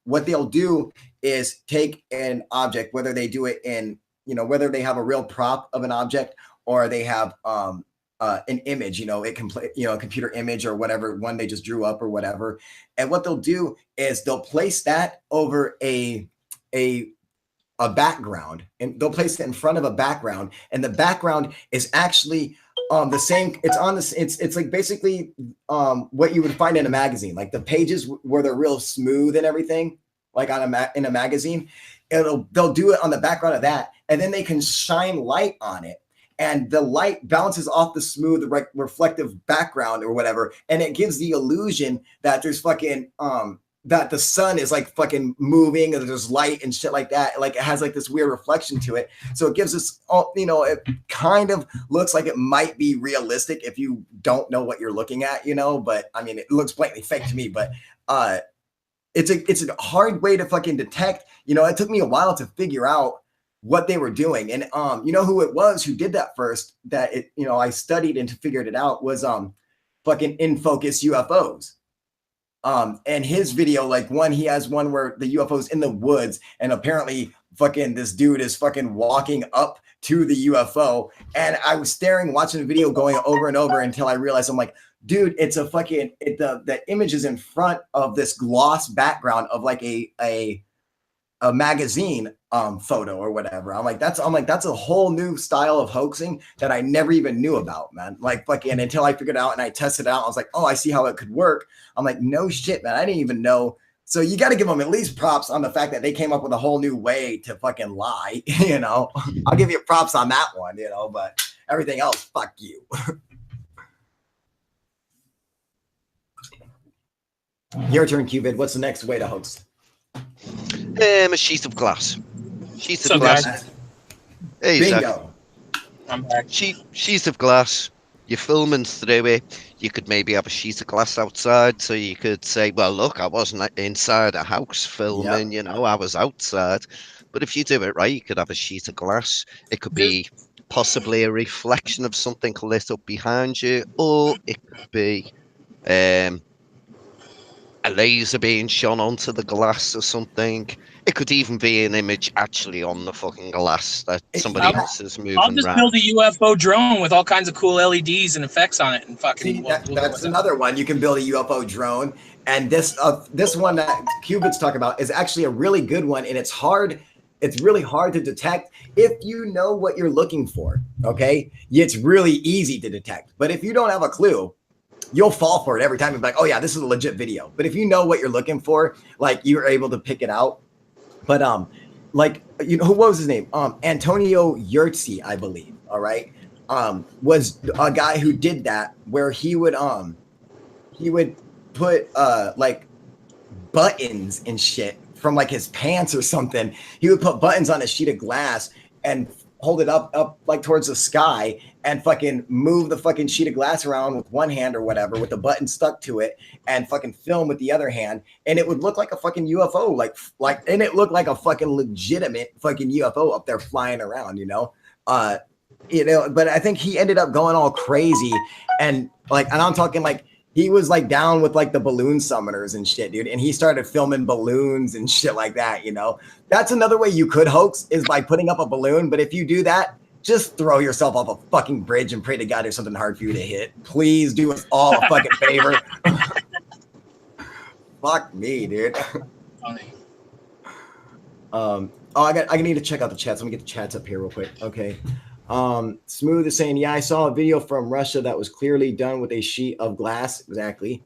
what they'll do is take an object, whether they do it in, whether they have a real prop of an object or they have an image, it can play, a computer image or whatever one they just drew up or whatever. And what they'll do is they'll place that over a background, and they'll place it in front of a background, and the background is actually the same. It's on this. It's like basically what you would find in a magazine, like the pages where they're real smooth and everything, like in a magazine. They'll do it on the background of that, and then they can shine light on it, and the light bounces off the smooth reflective background or whatever, and it gives the illusion that there's fucking that the sun is like fucking moving and there's light and shit like that. Like it has like this weird reflection to it. So it gives us, it kind of looks like it might be realistic if you don't know what you're looking at, but I mean, it looks blatantly fake to me, but it's a hard way to fucking detect. It took me a while to figure out what they were doing. And who it was who did that first, that I studied and figured it out, was fucking In Focus UFOs. And his video, he has one where the UFO's in the woods, and apparently fucking this dude is fucking walking up to the UFO. And I was watching the video going over and over until I realized, I'm like, dude, it's a fucking, the image is in front of this gloss background of like a magazine photo or whatever. I'm like, that's a whole new style of hoaxing that I never even knew about, man. Like fucking until I figured it out and I tested it out. I was like, oh, I see how it could work. I'm like, no shit, man. I didn't even know. So you got to give them at least props on the fact that they came up with a whole new way to fucking lie. I'll give you props on that one, but everything else, fuck you. Your turn, Cupid. What's the next way to hoax? A sheet of glass. Sheet of glass. Bingo. I'm back. Sheets of glass. You're filming through it. You could maybe have a sheet of glass outside, so you could say, "Well, look, I wasn't inside a house filming. You know, I was outside." But if you do it right, you could have a sheet of glass. It could be possibly a reflection of something lit up behind you, or it could be a laser being shone onto the glass or something. It could even be an image actually on the fucking glass that somebody else is moving I'll just build a UFO drone with all kinds of cool LEDs and effects on it, and fucking. See, that's another one. You can build a UFO drone, and this one that Cubit's talking about is actually a really good one, and it's hard. It's really hard to detect if you know what you're looking for. Okay, it's really easy to detect, but if you don't have a clue, you'll fall for it every time. You're like, oh yeah, this is a legit video. But if you know what you're looking for, like you're able to pick it out. But like, you know, what was his name? Antonio Yurtzi, I believe. All right, was a guy who did that, where he would put like buttons and shit from like his pants or something. He would put buttons on a sheet of glass and hold it up like towards the sky and fucking move the fucking sheet of glass around with one hand or whatever with the button stuck to it and fucking film with the other hand, and it would look like a fucking UFO, and it looked like a fucking legitimate fucking UFO up there flying around, you know. But I think he ended up going all crazy, and I'm talking like he was like down with like the balloon summoners and shit, dude. And he started filming balloons and shit like that, you know. That's another way you could hoax, is by putting up a balloon. But if you do that, just throw yourself off a fucking bridge and pray to God there's something hard for you to hit. Please do us all a fucking favor. Fuck me, dude. I need to check out the chats. Let me get the chats up here real quick. Okay. Smooth is saying, yeah, I saw a video from Russia that was clearly done with a sheet of glass. Exactly.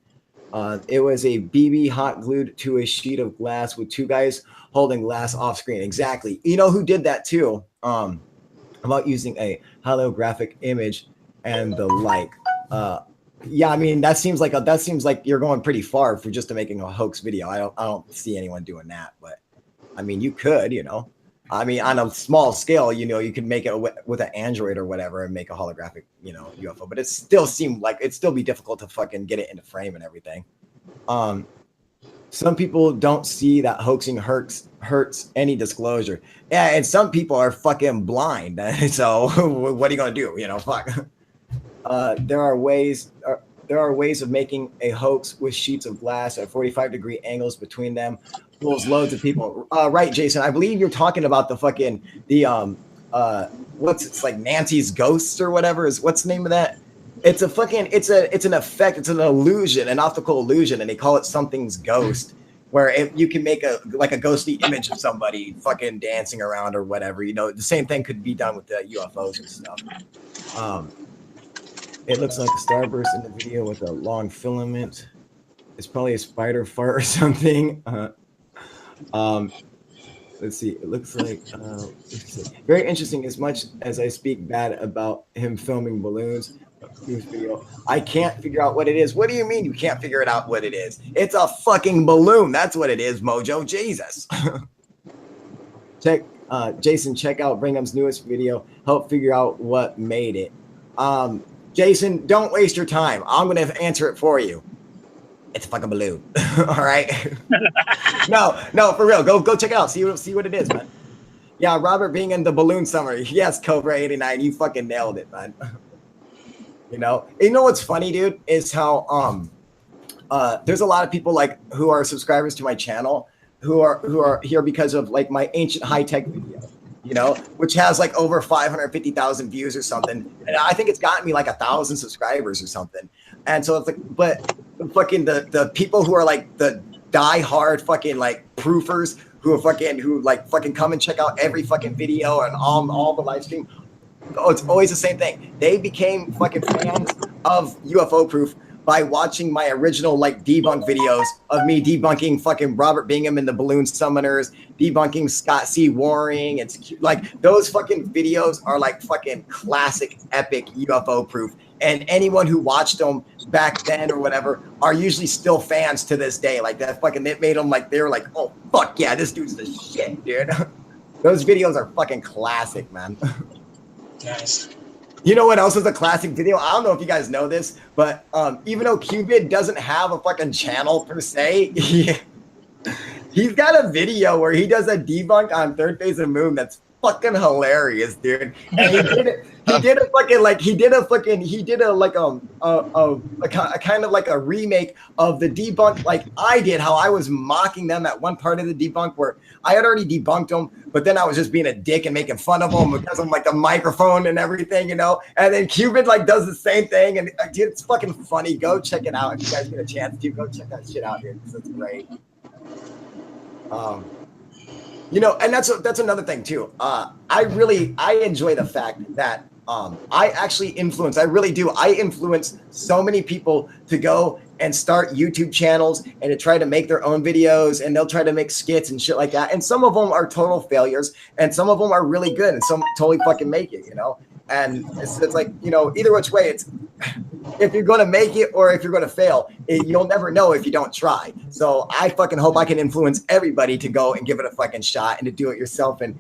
It was a BB hot glued to a sheet of glass with two guys holding glass off screen. Exactly. You know who did that too? About using a holographic image and the like. Yeah, I mean, that seems like you're going pretty far for just making a hoax video. I don't see anyone doing that, but I mean, you could, you know. I mean, on a small scale, you know, you could make it with an Android or whatever and make a holographic, you know, UFO. But it still seemed like it'd still be difficult to fucking get it into frame and everything. Some people don't see that hoaxing hurts any disclosure. Yeah, and some people are fucking blind. So what are you gonna do? You know, fuck. There are ways of making a hoax with sheets of glass at 45-degree angles between them. Fools loads of people. Right, Jason. I believe you're talking about it's like Nancy's Ghosts or whatever. What's the name of that? It's an effect. It's an illusion, an optical illusion, and they call it something's ghost, where you can make a ghostly image of somebody fucking dancing around or whatever. You know, the same thing could be done with the UFOs and stuff. It looks like a starburst in the video with a long filament. It's probably a spider fart or something. Let's see. It looks like very interesting. As much as I speak bad about him filming balloons, video, I can't figure out what it is. What do you mean you can't figure it out what it is? It's a fucking balloon. That's what it is, Mojo. Jesus. Jason, check out Bringham's newest video. Help figure out what made it. Jason, don't waste your time. I'm gonna answer it for you. It's a fucking balloon. All right. No, for real. Go check it out. See what it is, man. Yeah, Robert being in the balloon summary. Yes, Cobra 89. You fucking nailed it, man. You know what's funny, dude, is how there's a lot of people like who are subscribers to my channel who are here because of like my ancient high tech video, you know, which has like over 550,000 views or something, and I think it's gotten me like 1,000 subscribers or something. And so it's like, but fucking the people who are like the die-hard fucking like proofers who fucking come and check out every fucking video and all the live stream. Oh, it's always the same thing. They became fucking fans of UFO Proof by watching my original like debunk videos of me debunking fucking Robert Bingham and the Balloon Summoners, debunking Scott C. Waring. It's like those fucking videos are like fucking classic epic UFO Proof. And anyone who watched them back then or whatever are usually still fans to this day. Like that fucking, it made them like, they were like, oh fuck yeah, this dude's the shit, dude. Those videos are fucking classic, man. Nice. You know what else is a classic video? I don't know if you guys know this, but even though Cupid doesn't have a fucking channel per se, he's got a video where he does a debunk on third phase of the moon that's fucking hilarious, dude. And he did a kind of like a remake of the debunk like I did, how I was mocking them at one part of the debunk where I had already debunked them, but then I was just being a dick and making fun of them because of like the microphone and everything, you know. And then Cupid like does the same thing, and dude, it's fucking funny. Go check it out if you guys get a chance to. Go check that shit out, dude, because it's great. You know, and that's another thing too. I enjoy the fact that I really do. I influence so many people to go and start YouTube channels and to try to make their own videos, and they'll try to make skits and shit like that. And some of them are total failures, and some of them are really good, and some totally fucking make it, you know. And it's like, you know, either which way, it's if you're going to make it or if you're going to fail, you'll never know if you don't try. So I fucking hope I can influence everybody to go and give it a fucking shot and to do it yourself. And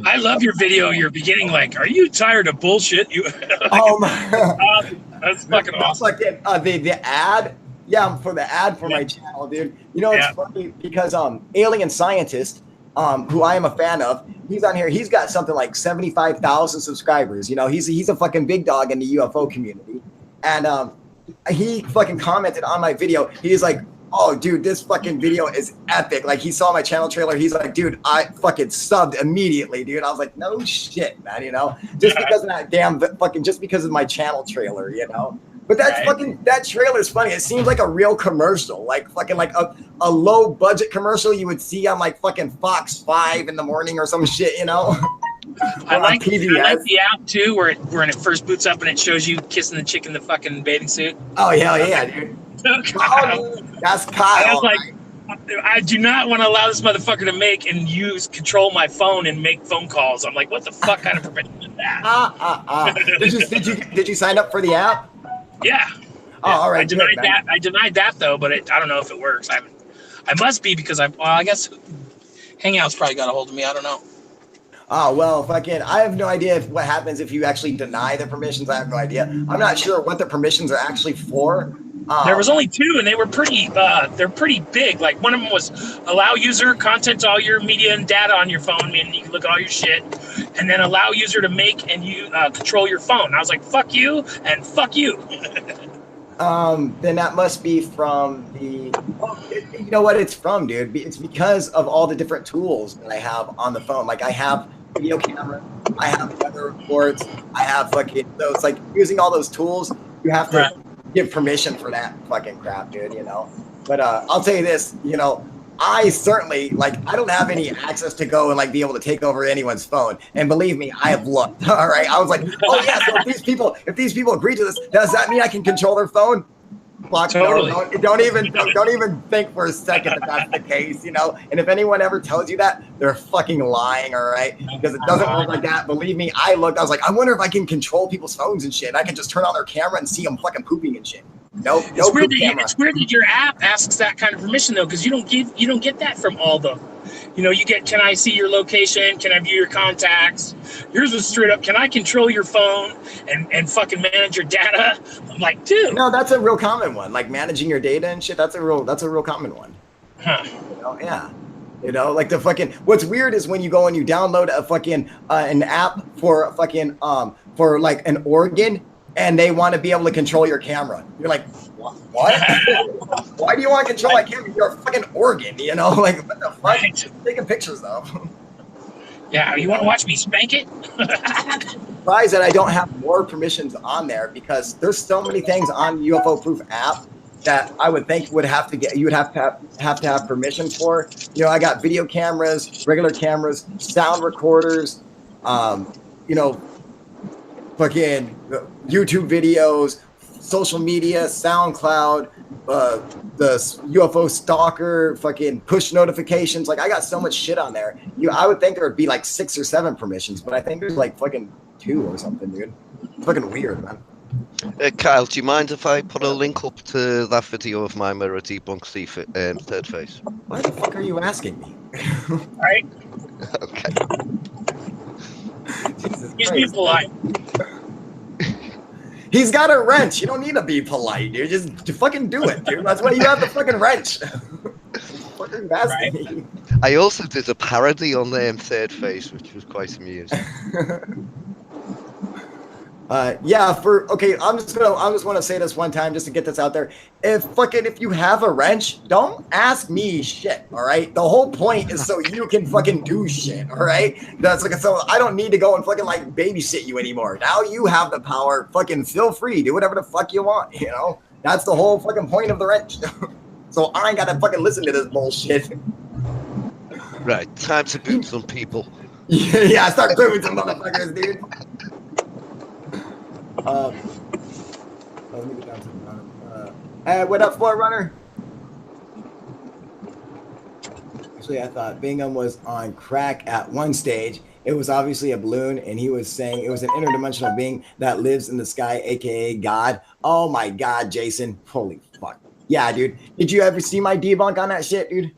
I love your video. You're beginning like, are you tired of bullshit? You oh my, that's fucking awesome. Fucking, the ad. Yeah, for the ad for my channel, dude. You know, it's funny because Alien Scientist, who I am a fan of, he's on here. He's got something like 75,000 subscribers. You know, he's a fucking big dog in the UFO community. And he fucking commented on my video. He's like, oh, dude, this fucking video is epic. Like, he saw my channel trailer. He's like, dude, I fucking subbed immediately, dude. I was like, no shit, man, you know? Just because of that just because of my channel trailer, you know? But that's fucking, that trailer's funny. It seems like a real commercial, like fucking like a low budget commercial you would see on like fucking Fox 5 in the morning or some shit, you know? I like the app too, where it first boots up and it shows you kissing the chick in the fucking bathing suit. Oh, hell yeah, dude. Oh, that's Kyle. I was like, I do not want to allow this motherfucker to make and control my phone and make phone calls. I'm like, what the fuck kind of permission is that? Did you sign up for the app? Yeah. Oh, all right. I denied that though, but I don't know if it works. I must be because I guess Hangout's probably got a hold of me. I don't know. Oh, well, fucking, I have no idea what happens if you actually deny the permissions. I have no idea. I'm not sure what the permissions are actually for. There was only 2, and they were they're pretty big. Like, one of them was allow user content all your media and data on your phone, meaning you can look at all your shit, and then allow user to make and you control your phone. I was like, fuck you, and fuck you. Then that must be from you know what it's from, dude? It's because of all the different tools that I have on the phone. Like, I have video camera, I have weather reports, I have fucking those, like, using all those tools, you have to give permission for that fucking crap, dude, you know? But I'll tell you this, you know, I certainly, like, I don't have any access to go and, like, be able to take over anyone's phone. And believe me, I have looked, all right? I was like, oh, yeah, so if these people agree to this, does that mean I can control their phone? Fuck, totally. No, don't even think for a second that that's the case, you know? And if anyone ever tells you that, they're fucking lying, all right? Because it doesn't work like that. Believe me, I was like, I wonder if I can control people's phones and shit. I can just turn on their camera and see them fucking pooping and shit. Nope. It's weird that your app asks that kind of permission though, because you don't get that from all the, you know, you get, can I see your location? Can I view your contacts? Yours was straight up, can I control your phone and fucking manage your data? I'm like, dude. No, that's a real common one. Like managing your data and shit. That's a real common one. Huh. You know, yeah. You know, like the fucking, what's weird is when you go and you download a fucking, an app for fucking, for like an organ, and they want to be able to control your camera. You're like, what? Why do you want to control my camera? You're a fucking organ, you know? Like, what the fuck? Right. Taking pictures of. Yeah, you want to watch me spank it? Surprised that I don't have more permissions on there, because there's so many things on UFO Proof app that I would think you would have to have permission for. You know, I got video cameras, regular cameras, sound recorders, you know, fucking YouTube videos, social media, SoundCloud, the UFO stalker, fucking push notifications. Like, I got so much shit on there. I would think there would be like 6 or 7 permissions, but I think there's like fucking 2 or something, dude. It's fucking weird, man. Kyle, do you mind if I put a link up to that video of my mirror debunks the third face? Why the fuck are you asking me? Right? Okay. Jesus He's Christ. being polite. He's got a wrench. You don't need to be polite, dude. Just fucking do it, dude. That's why you have the fucking wrench. Fucking Right. I also did a parody on Third Face, which was quite amusing. Yeah, I just want to say this one time just to get this out there. If you have a wrench, don't ask me shit, all right? The whole point is so you can fucking do shit, all right? That's like, so I don't need to go and fucking like babysit you anymore. Now you have the power, fucking feel free, do whatever the fuck you want, you know? That's the whole fucking point of the wrench. So I ain't gotta fucking listen to this bullshit. Right, time to boot some people. Yeah, start doing some motherfuckers, dude. Let me get down to the bottom. What up, Forerunner? Actually, I thought Bingham was on crack at one stage. It was obviously a balloon, and he was saying it was an interdimensional being that lives in the sky, aka God. Oh my God, Jason! Holy fuck! Yeah, dude. Did you ever see my debunk on that shit, dude?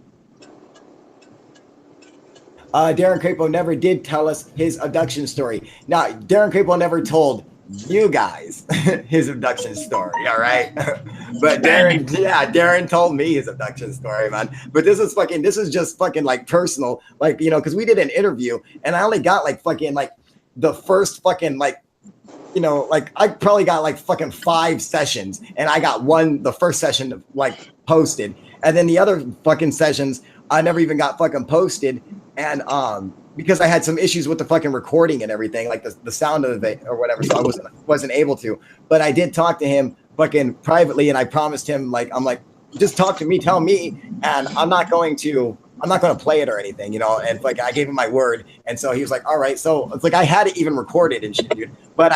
Darren Crapo never did tell us his abduction story. Now, Darren Crapo never told you guys his abduction story, all right? But Darren told me his abduction story, man. But this is just fucking like personal, like, you know, because we did an interview and I only got like fucking like the first fucking like, you know, like I probably got like fucking 5 sessions and I got the first session like posted, and then the other fucking sessions I never even got fucking posted, and because I had some issues with the fucking recording and everything, like the sound of it or whatever, so I wasn't able to. But I did talk to him fucking privately, and I promised him, like, I'm like, just talk to me, tell me, and I'm not going to play it or anything, you know. And like I gave him my word, and so he was like, all right. So it's like I had it even recorded and shit, dude. But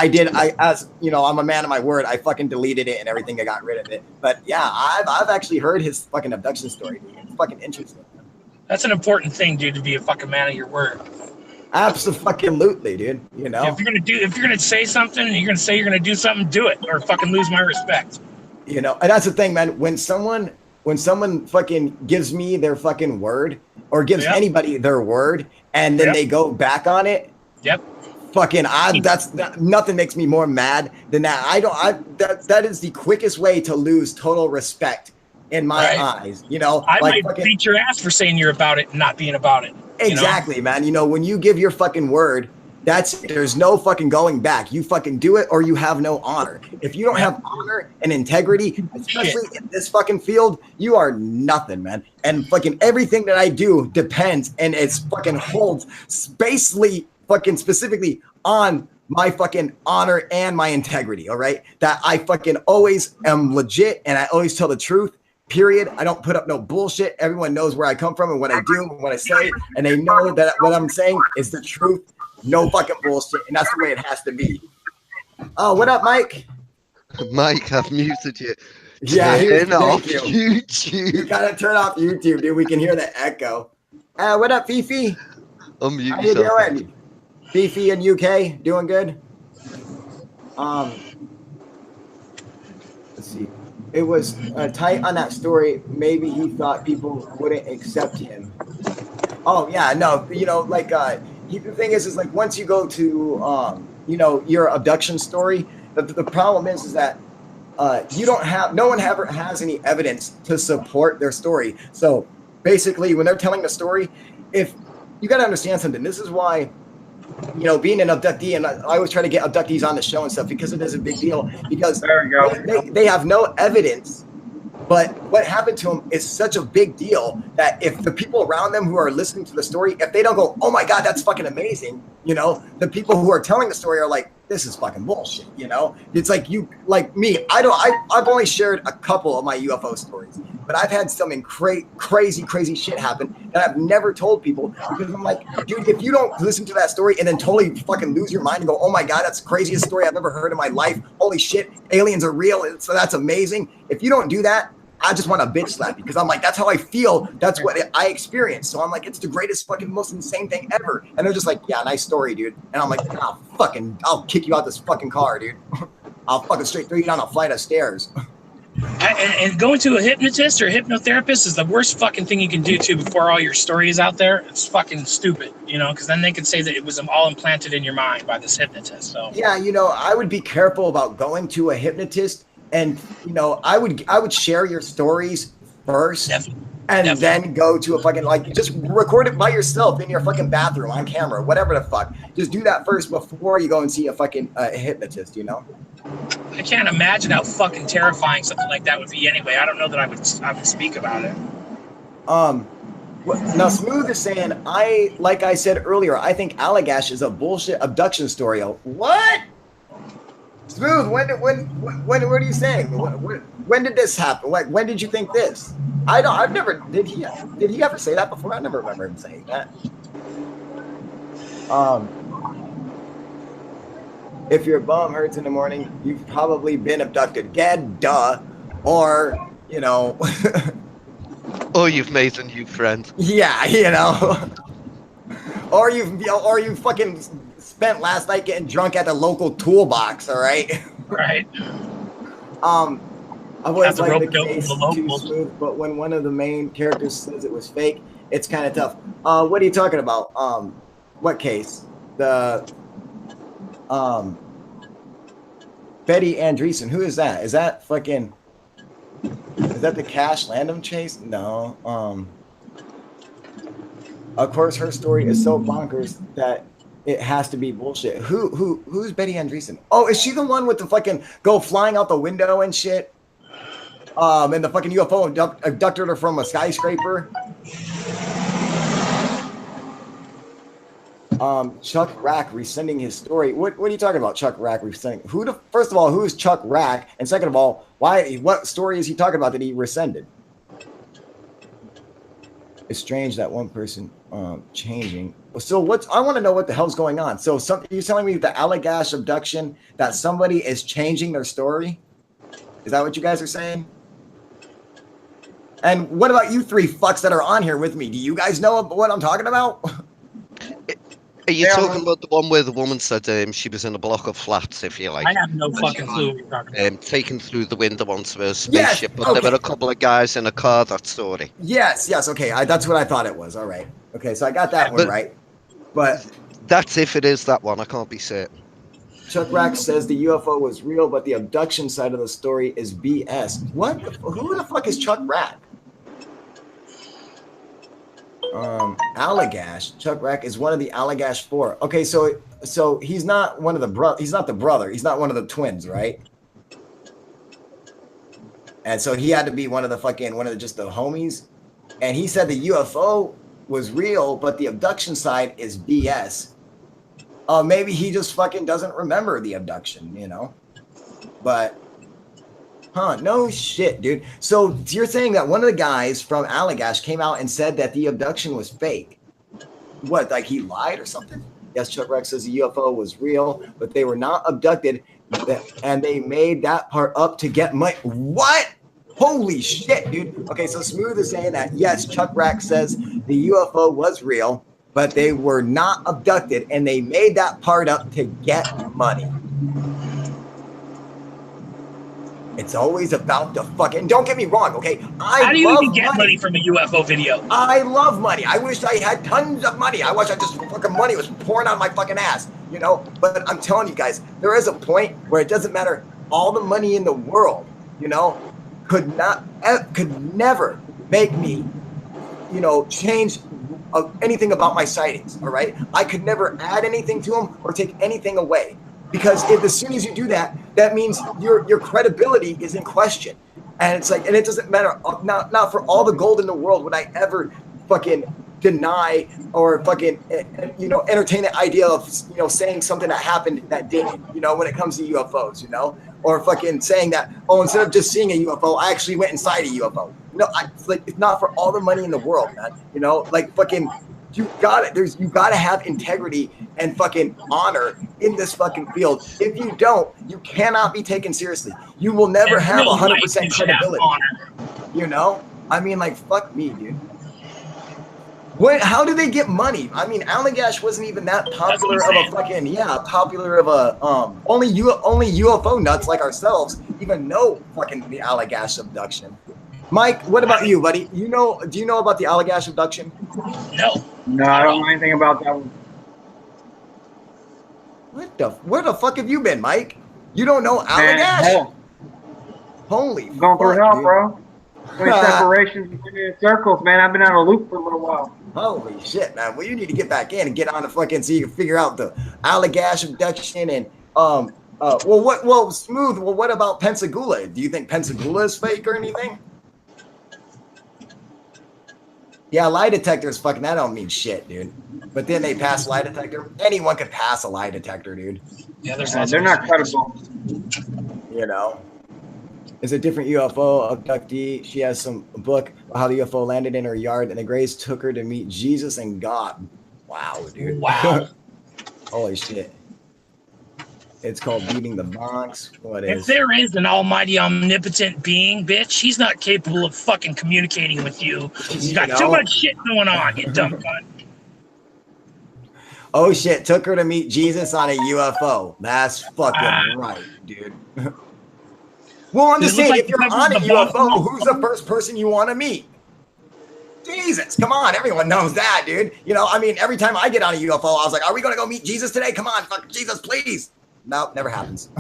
as you know, I'm a man of my word. I fucking deleted it and everything. I got rid of it. But yeah, I've actually heard his fucking abduction story, dude. It's fucking interesting. That's an important thing, dude, to be a fucking man of your word. Absolutely, dude. You know, if you're gonna say something and you're gonna say you're gonna do something, do it, or fucking lose my respect. You know, and that's the thing, man. When someone fucking gives me their fucking word, or gives anybody their word, and then they go back on it. Yep. Fucking, nothing makes me more mad than that. That is the quickest way to lose total respect in my eyes. You know, I might beat your ass for saying you're about it and not being about it. Exactly, man. You know, when you give your fucking word, there's no fucking going back. You fucking do it or you have no honor. If you don't have honor and integrity, especially in this fucking field, you are nothing, man. And fucking everything that I do depends, and it's fucking holds specifically on my fucking honor and my integrity, all right? That I fucking always am legit and I always tell the truth. Period. I don't put up no bullshit. Everyone knows where I come from and what I do and what I say, and they know that what I'm saying is the truth. No fucking bullshit, and that's the way it has to be. Oh, what up, Mike? Mike, I've muted you. Yeah, turn off YouTube. You gotta turn off YouTube, dude. We can hear the echo. What up, Fifi? Unmute How you doing? Fifi in UK, doing good? Let's see. It was tight on that story. Maybe he thought people wouldn't accept him. Oh yeah, no, you know, like the thing is like once you go to you know, your abduction story, the problem is that no one ever has any evidence to support their story. So basically, when they're telling the story, if you got to understand something, this is why, you know, being an abductee, and I always try to get abductees on the show and stuff because it is a big deal, because they have no evidence. But what happened to them is such a big deal that if the people around them who are listening to the story, if they don't go, oh my God, that's fucking amazing, you know, the people who are telling the story are like, this is fucking bullshit, you know? It's like like me, I've only shared a couple of my UFO stories, but I've had some crazy shit happen that I've never told people, because I'm like, dude, if you don't listen to that story and then totally fucking lose your mind and go, oh my God, that's the craziest story I've ever heard in my life. Holy shit, aliens are real. So that's amazing. If you don't do that, I just want to bitch slap you, because I'm like, that's how I feel. That's what I experienced. So I'm like, it's the greatest fucking most insane thing ever. And they're just like, yeah, nice story, dude. And I'm like, I'll kick you out this fucking car, dude. I'll fucking straight throw you down a flight of stairs. And going to a hypnotist or a hypnotherapist is the worst fucking thing you can do too before all your story is out there. It's fucking stupid, you know, because then they could say that it was all implanted in your mind by this hypnotist. So yeah, you know, I would be careful about going to a hypnotist, and you know, I would share your stories first. And then go to a fucking, like, just record it by yourself in your fucking bathroom on camera, whatever the fuck. Just do that first before you go and see a fucking hypnotist, you know? I can't imagine how fucking terrifying something like that would be anyway. I don't know that I would speak about it. Now Smooth is saying, like I said earlier, I think Allagash is a bullshit abduction story. What? Smooth, what are you saying? When did this happen? Like, when did you think this? I've never, did he ever say that before? I never remember him saying that. If your bum hurts in the morning, you've probably been abducted. Gad, duh. Or, you know. Or you've made a new friend. Yeah, you know. Or you fucking spent last night getting drunk at the local toolbox, all right? Right. I've always liked the case too smooth, but when one of the main characters says it was fake, it's kind of tough. What are you talking about? What case? The Betty Andreessen. Who is that? Is that fucking? Is that the Cash Landum chase? No. Of course, her story is so bonkers that it has to be bullshit. Who's Betty Andreessen? Oh, is she the one with the fucking go flying out the window and shit? And the fucking UFO abducted her from a skyscraper. Chuck Rack rescinding his story. What are you talking about, Chuck Rack rescinding? First of all, who is Chuck Rack? And second of all, what story is he talking about that he rescinded? It's strange that one person changing. So I want to know what the hell's going on. So you're telling me the Allagash abduction, that somebody is changing their story? Is that what you guys are saying? And what about you three fucks that are on here with me? Do you guys know what I'm talking about? Are you talking about the one where the woman said she was in a block of flats, if you like? I have no fucking clue what you're talking about. Taken through the window onto a spaceship, but there were a couple of guys in a car, that story. Yes, okay. That's what I thought it was. All right. Okay, so I got that one right. But that's if it is that one. I can't be certain. Chuck Rack says the UFO was real, but the abduction side of the story is BS. What? Who the fuck is Chuck Rack? Allagash. Chuck Rack is one of the Allagash 4. Okay, so he's not one of the he's not the brother. He's not one of the twins, right? And so he had to be one of the homies. And he said the UFO was real, but the abduction side is BS. Maybe he just fucking doesn't remember the abduction, you know? But, no shit, dude. So you're saying that one of the guys from Allagash came out and said that the abduction was fake. What, like he lied or something? Yes, Chuck Rex says the UFO was real, but they were not abducted, and they made that part up to get money. What? Holy shit, dude. Okay, so Smooth is saying that, yes, Chuck Rex says the UFO was real, but they were not abducted, and they made that part up to get money. It's always about the fucking. Don't get me wrong, okay? How do you even get money from a UFO video? I love money. I wish I had tons of money. I wish I just fucking money was pouring on my fucking ass, you know? But I'm telling you guys, there is a point where it doesn't matter. All the money in the world, you know, could never make me, you know, change anything about my sightings. All right, I could never add anything to them or take anything away. Because as soon as you do that, that means your credibility is in question. And it's like, and it doesn't matter. Not for all the gold in the world would I ever fucking deny or fucking, you know, entertain the idea of, you know, saying something that happened that didn't, you know, when it comes to UFOs, you know, or fucking saying that, oh, instead of just seeing a UFO, I actually went inside a UFO. No, it's not for all the money in the world, man. You know, like fucking. You gotta have integrity and fucking honor in this fucking field. If you don't, you cannot be taken seriously. You will never have 100% credibility. You know? I mean, like, fuck me, dude. What? How do they get money? I mean, Allagash wasn't even that popular of a fucking popular of a only UFO nuts like ourselves even know fucking the Allagash abduction. Mike, what about you, buddy? Do you know about the Allagash abduction? No. No, I don't know anything about that one. Where the fuck have you been, Mike? You don't know Allagash? Hell. Holy Going through fuck, hell, dude. bro. 20 separations in circles, man. I've been out of loop for a little while. Holy shit, man. Well, you need to get back in and get on the fucking so you can figure out the Allagash abduction and Smooth. Well, what about Pensacola? Do you think Pensacola is fake or anything? Yeah, lie detector is fucking, that don't mean shit, dude. But then they pass lie detector. Anyone could pass a lie detector, dude. Yeah, They're not credible. You know, it's a different UFO abductee. She has some book about how the UFO landed in her yard, and the Greys took her to meet Jesus and God. Wow, dude. Wow. Holy shit. It's called Beating the Bronx. What is? If there is an almighty omnipotent being, bitch, he's not capable of fucking communicating with you. He's got too much shit going on, you dumb cunt. Oh shit, took her to meet Jesus on a UFO. That's fucking right, dude. Well, I'm just saying, if you're on a UFO, who's the first person you want to meet? Jesus, come on, everyone knows that, dude. You know, I mean, every time I get on a UFO, I was like, are we gonna go meet Jesus today? Come on, fuck Jesus, please. No, never happens.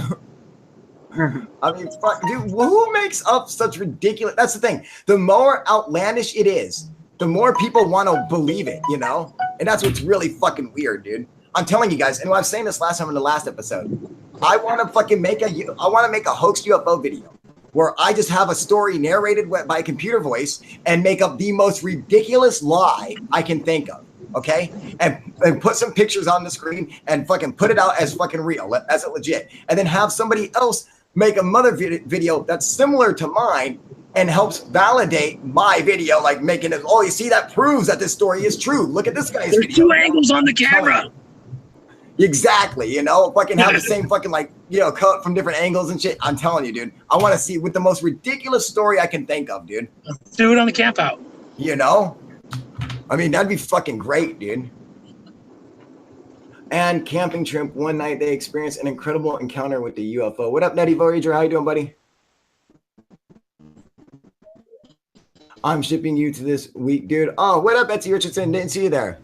I mean, fuck, dude, who makes up such ridiculous? That's the thing. The more outlandish it is, the more people want to believe it, you know? And that's what's really fucking weird, dude. I'm telling you guys, and I was saying this last time in the last episode, I want to fucking make a hoax UFO video where I just have a story narrated by a computer voice and make up the most ridiculous lie I can think of. Okay, and put some pictures on the screen and fucking put it out as fucking real, as it legit, and then have somebody else make a mother video that's similar to mine and helps validate my video, like making it. Oh, you see, that proves that this story is true. Look at this guy's There's video. two angles on the camera. Exactly, you know, fucking have the same fucking cut from different angles and shit. I'm telling you, dude, I want to see with the most ridiculous story I can think of, dude. Let's do it on the camp out. You know. I mean, that'd be fucking great, dude. And camping trip, one night they experienced an incredible encounter with the UFO. What up, Nettie Voyager? How you doing, buddy? I'm shipping you to this week, dude. Oh, what up, Betsy Richardson? Didn't see you there.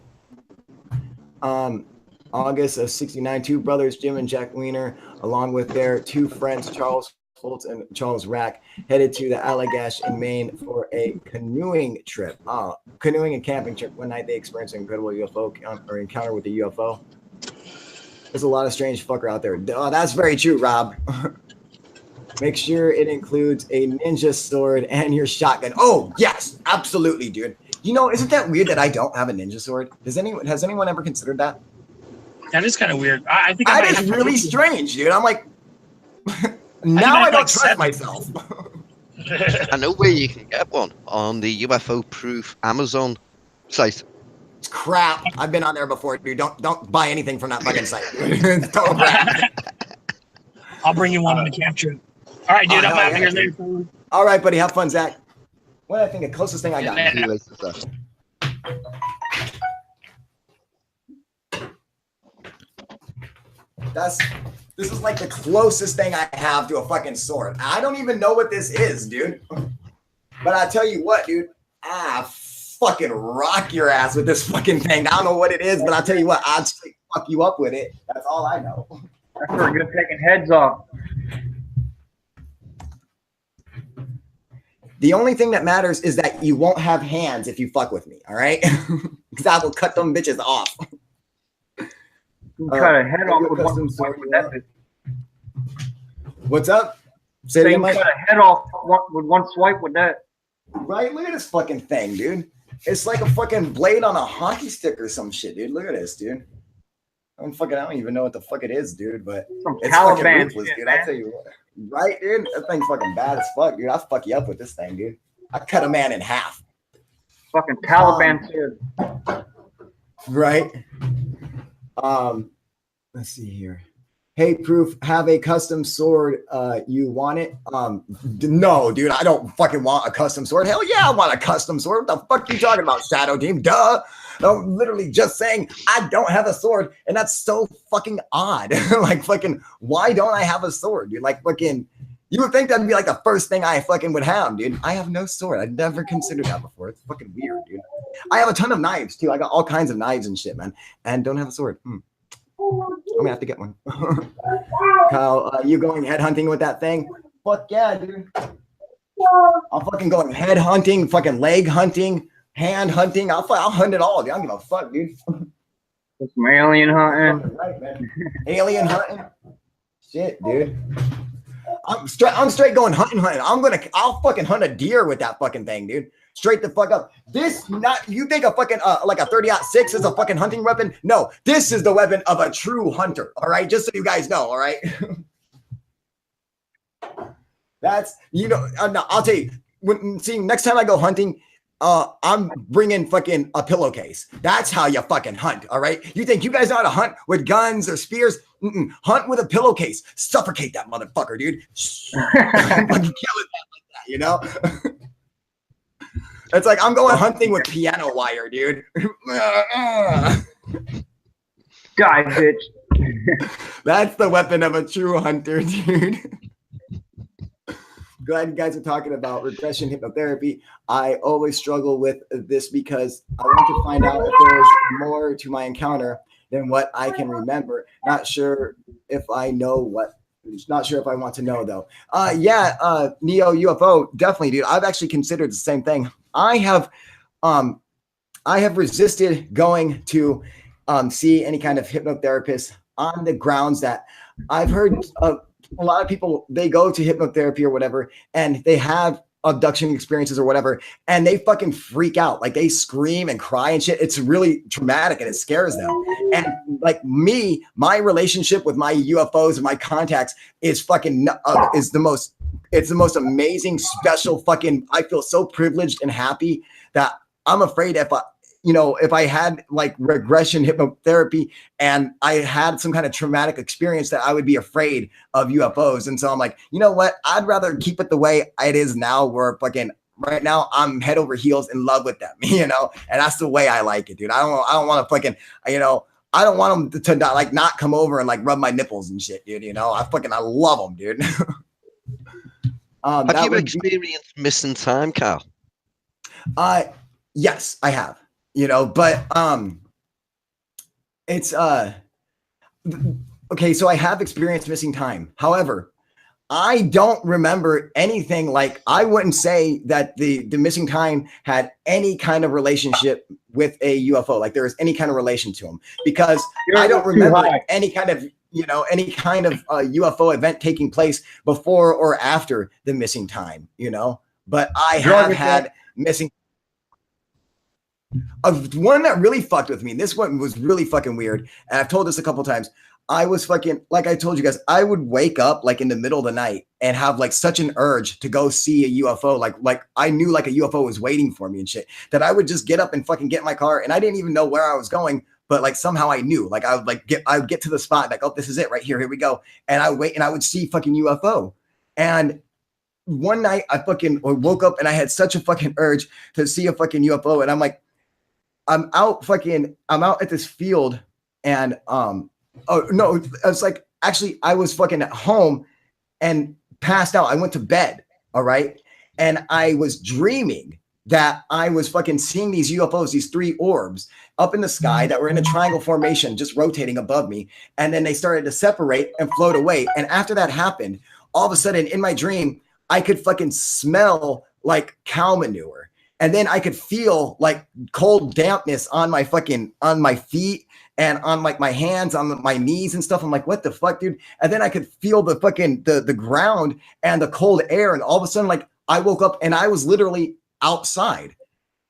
August of '69, two brothers, Jim and Jack Wiener, along with their two friends, Charles Holtz and Charles Rack, headed to the Allagash in Maine for a canoeing trip. Canoeing and camping trip. One night they experienced an incredible UFO encounter with the UFO. There's a lot of strange fucker out there. Oh, that's very true, Rob. Make sure it includes a ninja sword and your shotgun. Oh, yes, absolutely, dude. You know, isn't that weird that I don't have a ninja sword? Has anyone ever considered that? That is kind of weird. I think that is really strange, dude. I'm like, now I don't trust myself. I know where you can get one on the UFO Proof Amazon site. It's crap. I've been on there before, dude. Don't buy anything from that fucking site. It's total crap. I'll bring you one on the camp trip. All right, dude. I'm out of here later. All right, buddy. Have fun, Zach. What I think the closest thing I got. This is like the closest thing I have to a fucking sword. I don't even know what this is, dude. But I tell you what, dude, fucking rock your ass with this fucking thing. I don't know what it is, but I'll tell you what, I'd straight fuck you up with it. That's all I know. That's for good taking heads off. The only thing that matters is that you won't have hands if you fuck with me, all right? Because I will cut them bitches off. Cut a head off with one swipe with that. What's up? Say it again, Mike. Cut a head off with one swipe with that. Right? Look at this fucking thing, dude. It's like a fucking blade on a hockey stick or some shit, dude. Look at this, dude. I don't even know what the fuck it is, dude. But it's fucking ruthless, dude. I'll tell you what. Right, dude? That thing's fucking bad as fuck, dude. I'll fuck you up with this thing, dude. I cut a man in half. Fucking Taliban sword. Right? Let's see here. Hey, Proof, have a custom sword. You want it? No, dude, I don't fucking want a custom sword. Hell yeah, I want a custom sword. What the fuck are you talking about, Shadow Team? Duh. I'm literally just saying I don't have a sword, and that's so fucking odd. Like, fucking, why don't I have a sword, dude? Like, fucking, you would think that'd be like the first thing I fucking would have, dude. I have no sword. I'd never considered that before. It's fucking weird, dude. I have a ton of knives, too. I got all kinds of knives and shit, man, and don't have a sword. I'm gonna have to get one. Kyle, you going head hunting with that thing? Fuck yeah, dude. I'm fucking going head hunting, fucking leg hunting, hand hunting. I'll hunt it all, dude. I don't give a fuck, dude. Some alien hunting. Right, man. Alien hunting. Shit, dude. I'm straight going hunting. I'll fucking hunt a deer with that fucking thing, dude. Straight the fuck up. This not you think a fucking like a 30-06 is a fucking hunting weapon? No, this is the weapon of a true hunter. All right, just so you guys know. All right. That's I'll tell you. Next time I go hunting, I'm bringing fucking a pillowcase. That's how you fucking hunt. All right. You think you guys know how to hunt with guns or spears? Hunt with a pillowcase. Suffocate that motherfucker, dude. Fucking kill it like that, you know. It's like I'm going hunting with piano wire, dude. Die, bitch. That's the weapon of a true hunter, dude. Glad you guys are talking about regression hypnotherapy. I always struggle with this because I want to find out if there's more to my encounter than what I can remember. Not sure if I want to know though. Neo UFO, definitely, dude. I've actually considered the same thing. I have resisted going to see any kind of hypnotherapist on the grounds that I've heard a lot of people, they go to hypnotherapy or whatever, and they have abduction experiences or whatever, and they fucking freak out. Like they scream and cry and shit. It's really traumatic and it scares them. And like me, my relationship with my UFOs and my contacts is fucking it's the most amazing, special fucking, I feel so privileged and happy that I'm afraid if I had like regression hypnotherapy and I had some kind of traumatic experience that I would be afraid of UFOs. And so I'm like, you know what? I'd rather keep it the way it is now, where fucking right now I'm head over heels in love with them, and that's the way I like it, dude. I don't want to fucking, I don't want them to like not come over and like rub my nipples and shit, dude. I love them, dude. Have you experienced missing time, Carl? Yes, I have. But it's okay. So I have experienced missing time. However, I don't remember anything. Like I wouldn't say that the missing time had any kind of relationship with a UFO. Like there was any kind of relation to them, because I don't remember any kind of UFO event taking place before or after the missing time. But I have had missing. One that really fucked with me. This one was really fucking weird. And I've told this a couple times. I was fucking, like I told you guys, I would wake up like in the middle of the night and have like such an urge to go see a UFO. Like I knew like a UFO was waiting for me and shit, that I would just get up and fucking get in my car. And I didn't even know where I was going, but like somehow I knew. Like I would get to the spot, like, oh, this is it right here. Here we go. And I would wait and I would see fucking UFO. And one night I fucking woke up and I had such a fucking urge to see a fucking UFO. And I'm like, I'm out at this field and oh no, I was like, actually I was fucking at home and passed out. I went to bed. All right. And I was dreaming that I was fucking seeing these UFOs, these three orbs up in the sky that were in a triangle formation, just rotating above me. And then they started to separate and float away. And after that happened, all of a sudden in my dream, I could fucking smell like cow manure. And then I could feel like cold dampness on my feet and on like my hands, on my knees and stuff. I'm like, what the fuck, dude? And then I could feel the fucking, the ground and the cold air. And all of a sudden, like I woke up and I was literally outside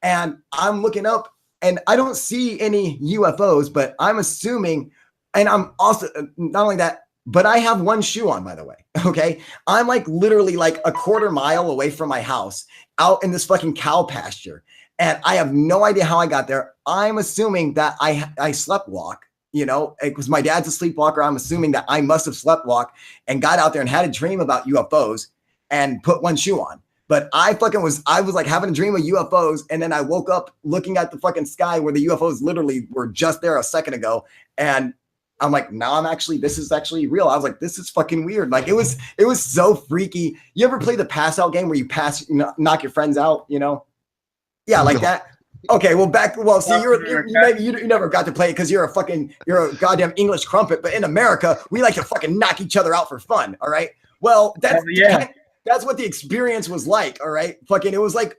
and I'm looking up and I don't see any UFOs, but I'm assuming, and I'm also, not only that, but I have one shoe on, by the way. Okay. I'm like literally like a quarter mile away from my house out in this fucking cow pasture. And I have no idea how I got there. I'm assuming that I slept walk you know, because my dad's a sleepwalker. I'm assuming that I must have sleptwalked and got out there and had a dream about UFOs and put one shoe on. But I was like having a dream of UFOs. And then I woke up looking at the fucking sky where the UFOs literally were just there a second ago. And I'm like, now this is actually real. I was like, this is fucking weird. Like it was so freaky. You ever play the pass out game where you knock your friends out, you know? Yeah, like that. Okay, well, see, you never got to play it because you're a goddamn English crumpet. But in America, we like to fucking knock each other out for fun. All right. Well, that's what the experience was like. All right. Fucking, it was like,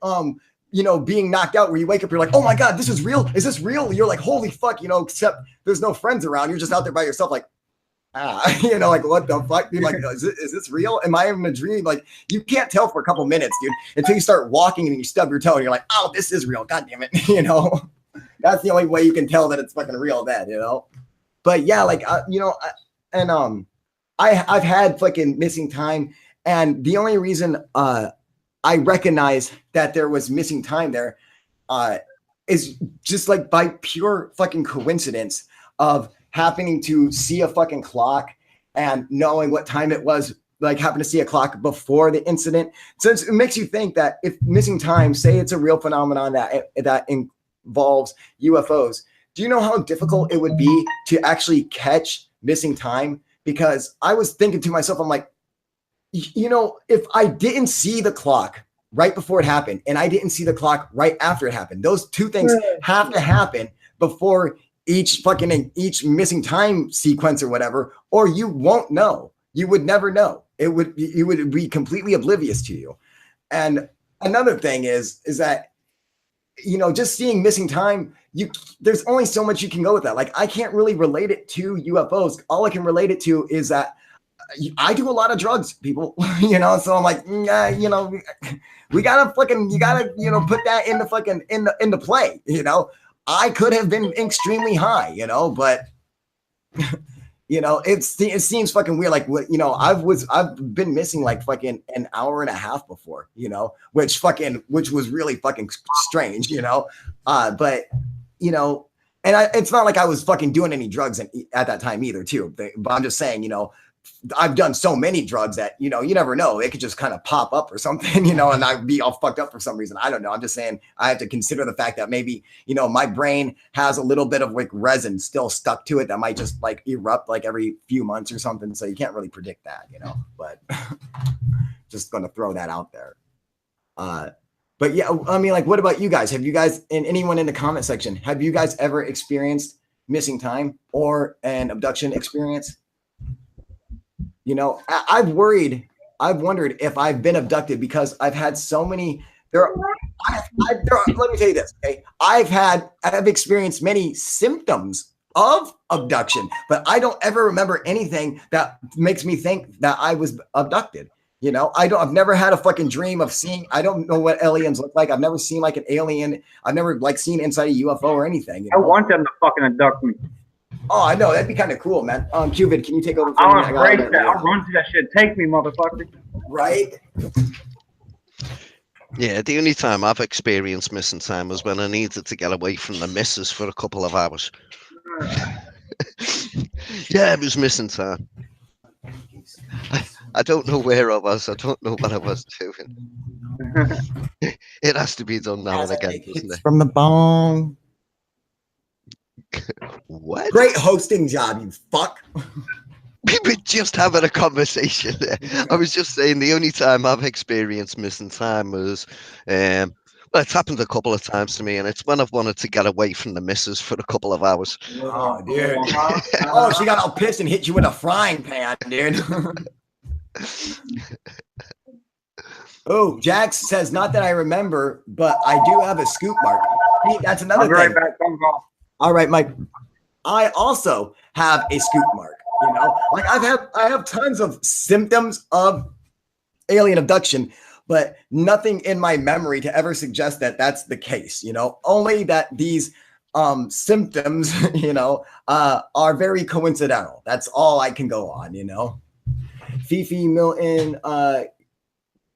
you know, being knocked out where you wake up, you're like, oh my God, this is real. Is this real? You're like, holy fuck, you know, except there's no friends around. You're just out there by yourself, like, you know, like what the fuck? You're like, is this real? Am I in a dream? Like, you can't tell for a couple minutes, dude, until you start walking and you stub your toe and you're like, oh, this is real. God damn it. You know, that's the only way you can tell that it's fucking real then, you know? But yeah, like, you know, I've had fucking missing time. And the only reason I recognize that there was missing time there is just like by pure fucking coincidence of happening to see a fucking clock and knowing what time it was, like happen to see a clock before the incident. So it makes you think that if missing time, say it's a real phenomenon that involves UFOs, do you know how difficult it would be to actually catch missing time? Because I was thinking to myself, I'm like, you know, if I didn't see the clock right before it happened and I didn't see the clock right after it happened, those two things have to happen before each missing time sequence or whatever, or you won't know. You would never know. You would be completely oblivious to you. And another thing is that, you know, just seeing missing time, there's only so much you can go with that. Like, I can't really relate it to UFOs. All I can relate it to is that I do a lot of drugs, people, you know, so I'm like, you know, you gotta, you know, put that in the fucking, into play, you know. I could have been extremely high, you know, but, you know, it seems fucking weird. Like, you know, I've been missing like fucking an hour and a half before, you know, which was really fucking strange, you know, but, you know, and it's not like I was fucking doing any drugs at that time either, too. But I'm just saying, you know, I've done so many drugs that, you know, you never know. It could just kind of pop up or something, you know, and I'd be all fucked up for some reason. I don't know. I'm just saying I have to consider the fact that maybe, you know, my brain has a little bit of like resin still stuck to it that might just like erupt like every few months or something. So you can't really predict that, you know, but just going to throw that out there. But yeah, I mean, like, what about you guys? Have you guys, and anyone in the comment section, have you guys ever experienced missing time or an abduction experience? You know, I've wondered if I've been abducted because I've had so many. Let me tell you this. Okay, I've experienced many symptoms of abduction, but I don't ever remember anything that makes me think that I was abducted. You know, I've never had a fucking dream of seeing. I don't know what aliens look like. I've never seen like an alien. I've never like seen inside a UFO or anything. You know? I want them to fucking abduct me. Oh, I know. That'd be kind of cool, man. Cupid, can you take over? I'll embrace that. I'll run to that shit. Take me, motherfucker. Right? Yeah, the only time I've experienced missing time was when I needed to get away from the missus for a couple of hours. Yeah, it was missing time. I don't know where I was. I don't know what I was doing. It has to be done now and again, doesn't it? From the bone. What? Great hosting job, you fuck. We were just having a conversation there. I was just saying the only time I've experienced missing time was, well, it's happened a couple of times to me, and it's when I've wanted to get away from the missus for a couple of hours. Oh, dude. Oh, she got all pissed and hit you with a frying pan, dude. Oh, Jax says, not that I remember, but I do have a scoop mark. See, that's another thing. Right back. All right, Mike. I also have a scoop mark. You know, like I have tons of symptoms of alien abduction, but nothing in my memory to ever suggest that that's the case. You know, only that these symptoms, you know, are very coincidental. That's all I can go on. You know, Fifi Milton,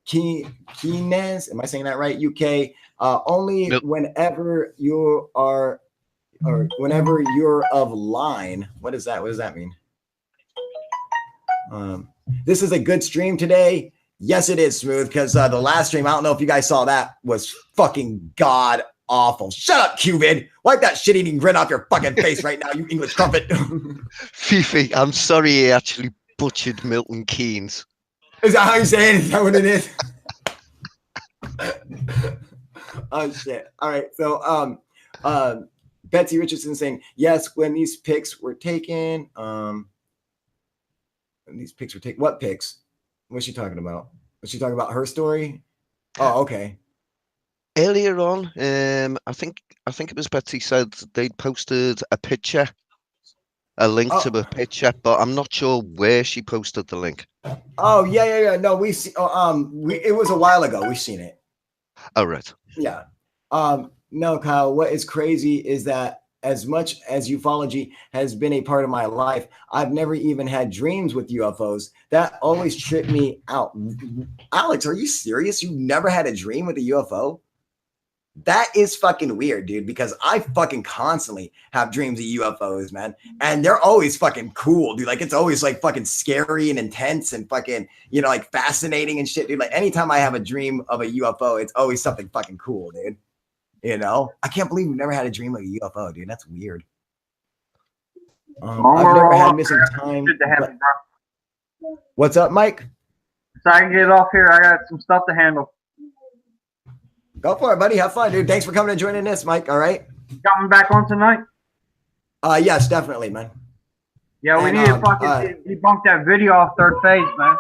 Kines, am I saying that right? UK. Only whenever you are or whenever you're of line. What is that? What does that mean? This is a good stream today. Yes, it is, Smooth, because the last stream, I don't know if you guys saw that, was fucking god awful. Shut up, Cuban. Wipe that shit-eating grin off your fucking face right now, you English crumpet. Fifi, I'm sorry he actually butchered Milton Keynes. Is that how you say it? Is that what it is? Oh shit. All right. So Betsy Richardson saying, yes, when these pics were taken, when these pics were taken, what pics? What's she talking about? Was she talking about her story? Oh, okay. Earlier on, I think it was Betsy said they posted a picture, a link to a picture, but I'm not sure where she posted the link. Oh yeah. No, we see. It was a while ago. We've seen it. Oh right. Yeah. No, Kyle. What is crazy is that as much as ufology has been a part of my life, I've never even had dreams with UFOs. That always tripped me out. Alex, are you serious? You never had a dream with a UFO? That is fucking weird, dude, because I fucking constantly have dreams of UFOs, man. And they're always fucking cool, dude. Like, it's always like fucking scary and intense and fucking, you know, like fascinating and shit, dude. Like, anytime I have a dream of a UFO, it's always something fucking cool, dude. You know? I can't believe we've never had a dream of a UFO, dude. That's weird. I've never had missing time. What's up, Mike? So I can get off here. I got some stuff to handle. Go for it, buddy. Have fun, dude. Thanks for coming and joining this, Mike. All right. Coming back on tonight? Yes, definitely, man. Yeah, we need to fucking debunk that video off Third Phase, man.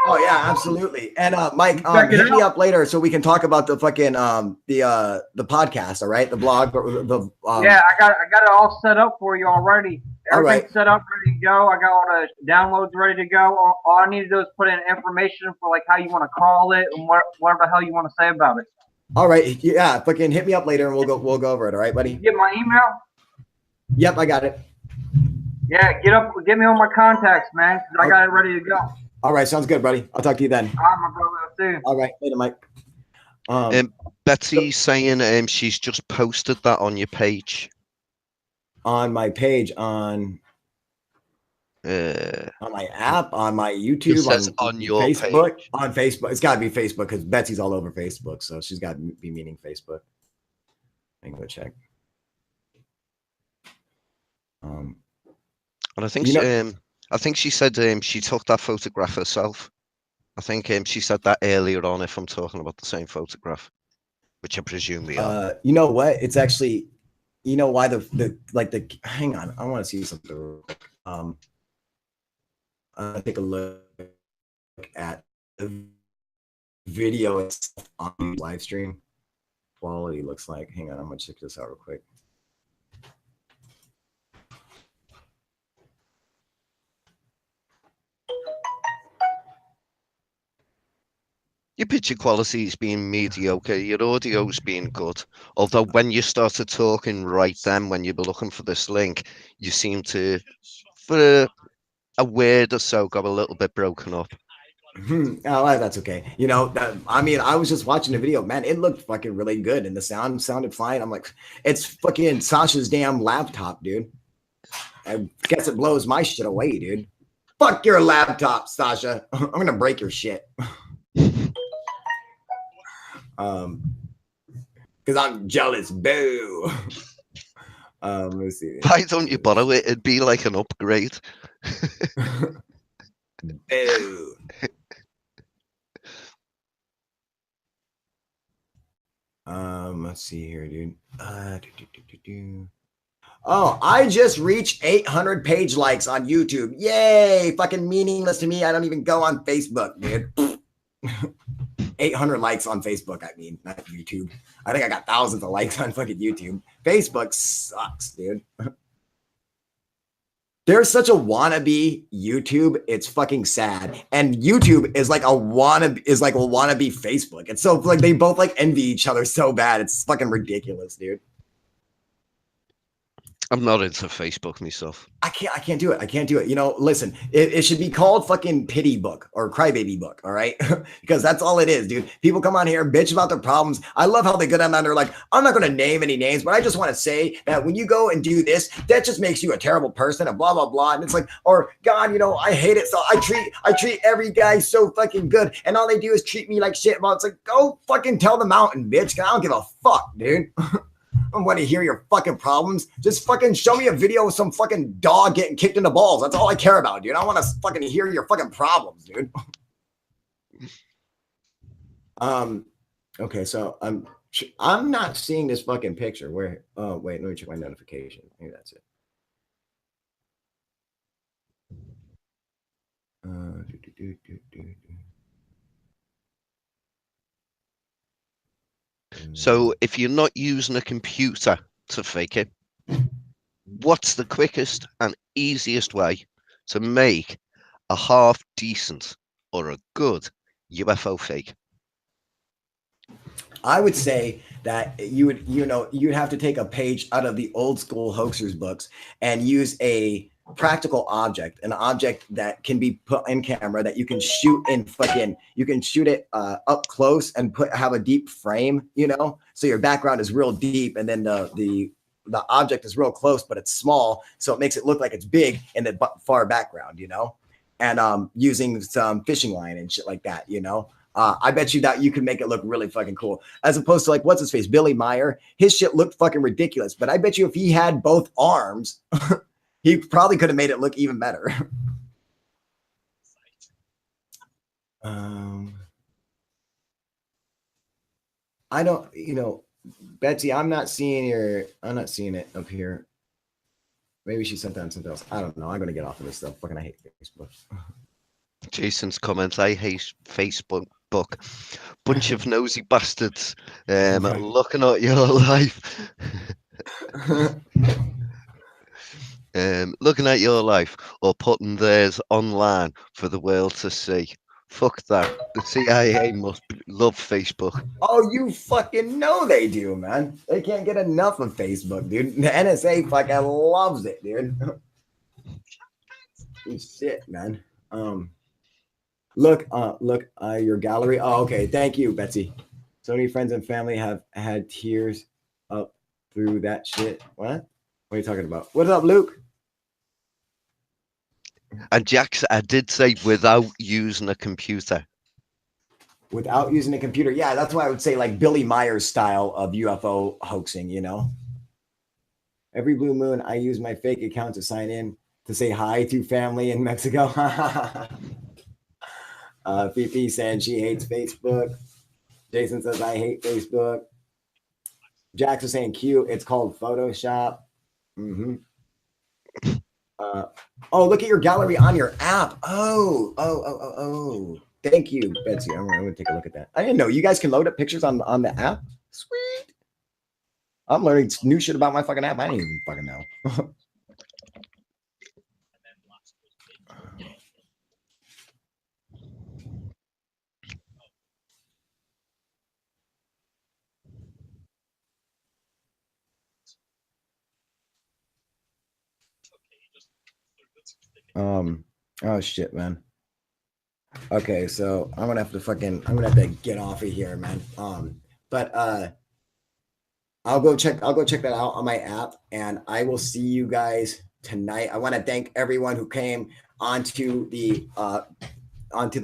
Oh yeah, absolutely. And Mike, hit me up later so we can talk about the fucking the podcast. All right, the blog. Yeah, I got it all set up for you already. Everything's set up, ready to go. I got all the downloads ready to go. All I need to do is put in information for like how you want to call it and whatever the hell you want to say about it. All right, yeah, fucking hit me up later and we'll go over it. All right, buddy. You get my email? Yep, I got it. Yeah, get me on my contacts, man, because I got it ready to go. All right, sounds good, buddy. I'll talk to you then. All right, my brother. I'll see you. All right, later, Mike. Betsy's saying she's just posted that on your page. On my page, on my app, on my YouTube, on your Facebook, page. On Facebook. It's got to be Facebook because Betsy's all over Facebook, so she's got to be meaning Facebook. I can go check. And I think she said she took that photograph herself. I think she said that earlier on. If I'm talking about the same photograph, which I presume we are. You know what? It's actually, you know why the hang on, I want to see something real quick. Take a look at the video itself on the live stream. Quality looks like. Hang on, I'm gonna check this out real quick. Your picture quality is being mediocre. Your audio's being good. Although when you started talking right then, when you were looking for this link, you seem to, for a word or so, got a little bit broken up. Oh, that's okay. You know, I mean, I was just watching the video, man. It looked fucking really good, and the sound sounded fine. I'm like, it's fucking Sasha's damn laptop, dude. I guess it blows my shit away, dude. Fuck your laptop, Sasha. I'm gonna break your shit. Because I'm jealous. Boo. Let's see. Why don't you borrow it? It'd be like an upgrade. Boo. Let's see here, dude. Oh, I just reached 800 page likes on YouTube. Yay! Fucking meaningless to me. I don't even go on Facebook, dude. 800 likes on Facebook, I mean, not YouTube. I think I got thousands of likes on fucking YouTube. Facebook sucks, dude. There's such a wannabe YouTube. It's fucking sad. And YouTube is like a wannabe Facebook. It's so like they both like envy each other so bad. It's fucking ridiculous, dude. I'm not into Facebook myself. I can't do it. I can't do it. You know, listen, it should be called fucking pity book or crybaby book. All right. Because that's all it is, dude. People come on here, bitch about their problems. I love how they go down there. They're like, I'm not going to name any names, but I just want to say that when you go and do this, that just makes you a terrible person and blah, blah, blah. And it's like, or God, you know, I hate it. So I treat every guy so fucking good. And all they do is treat me like shit. Well, it's like, go fucking tell the mountain, bitch. 'Cause I don't give a fuck, dude. I don't want to hear your fucking problems. Just fucking show me a video of some fucking dog getting kicked in the balls. That's all I care about, dude. I want to fucking hear your fucking problems, dude. Okay, so I'm not seeing this fucking picture. Where? Oh, wait, let me check my notification. Maybe that's it. So if you're not using a computer to fake it, what's the quickest and easiest way to make a half decent or a good UFO fake? I would say that you'd have to take a page out of the old school hoaxers books and use a practical object, an object that can be put in camera that you can shoot in you can shoot it up close and have a deep frame, you know, so your background is real deep and then the object is real close, but it's small. So it makes it look like it's big in the far background, you know, and using some fishing line and shit like that, you know. I bet you that you can make it look really fucking cool, as opposed to like, what's his face? Billy Meyer. His shit looked fucking ridiculous, but I bet you if he had both arms, he probably could have made it look even better. I don't, you know, Betsy, I'm not seeing it up here. Maybe she sent that something else. I don't know. I'm gonna get off of this stuff. Fucking I hate Facebook. Jason's comments, I hate Facebook. Bunch of nosy bastards looking at your life. Looking at your life or putting theirs online for the world to see. Fuck that. The CIA must love Facebook. Oh, you fucking know they do, man. They can't get enough of Facebook, dude. The NSA fucking loves it, dude. Shit, man. Look, your gallery. Oh, okay. Thank you, Betsy. So many friends and family have had tears up through that shit. What? What are you talking about? What's up, Luke? And Jax, I did say without using a computer. Without using a computer. Yeah, that's why I would say like Billy Meyer's style of UFO hoaxing, you know? Every blue moon, I use my fake account to sign in to say hi to family in Mexico. Fifi saying she hates Facebook. Jason says, I hate Facebook. Jax is saying cute. It's called Photoshop. Mm-hmm. Oh, look at your gallery on your app. Oh. Thank you, Betsy. I'm going to take a look at that. I didn't know you guys can load up pictures on the app. Sweet. I'm learning new shit about my fucking app. I didn't even fucking know. Oh shit, man. Okay, so I'm gonna have to get off of here, man. But I'll go check that out on my app, and I will see you guys tonight. I want to thank everyone who came onto the